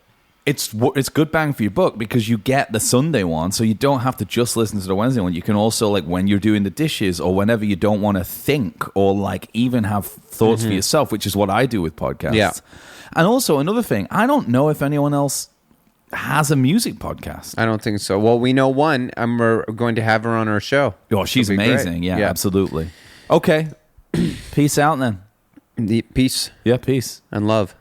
It's good bang for your buck because you get the Sunday one, so you don't have to just listen to the Wednesday one. You can also, when you're doing the dishes or whenever you don't want to think or even have thoughts for yourself, which is what I do with podcasts. Yeah. And also another thing, I don't know if anyone else has a music podcast. I don't think so. Well, we know one, and we're going to have her on our show. Oh, she's amazing. Yeah, absolutely. Okay. Peace out then. Peace. Yeah, peace. And love.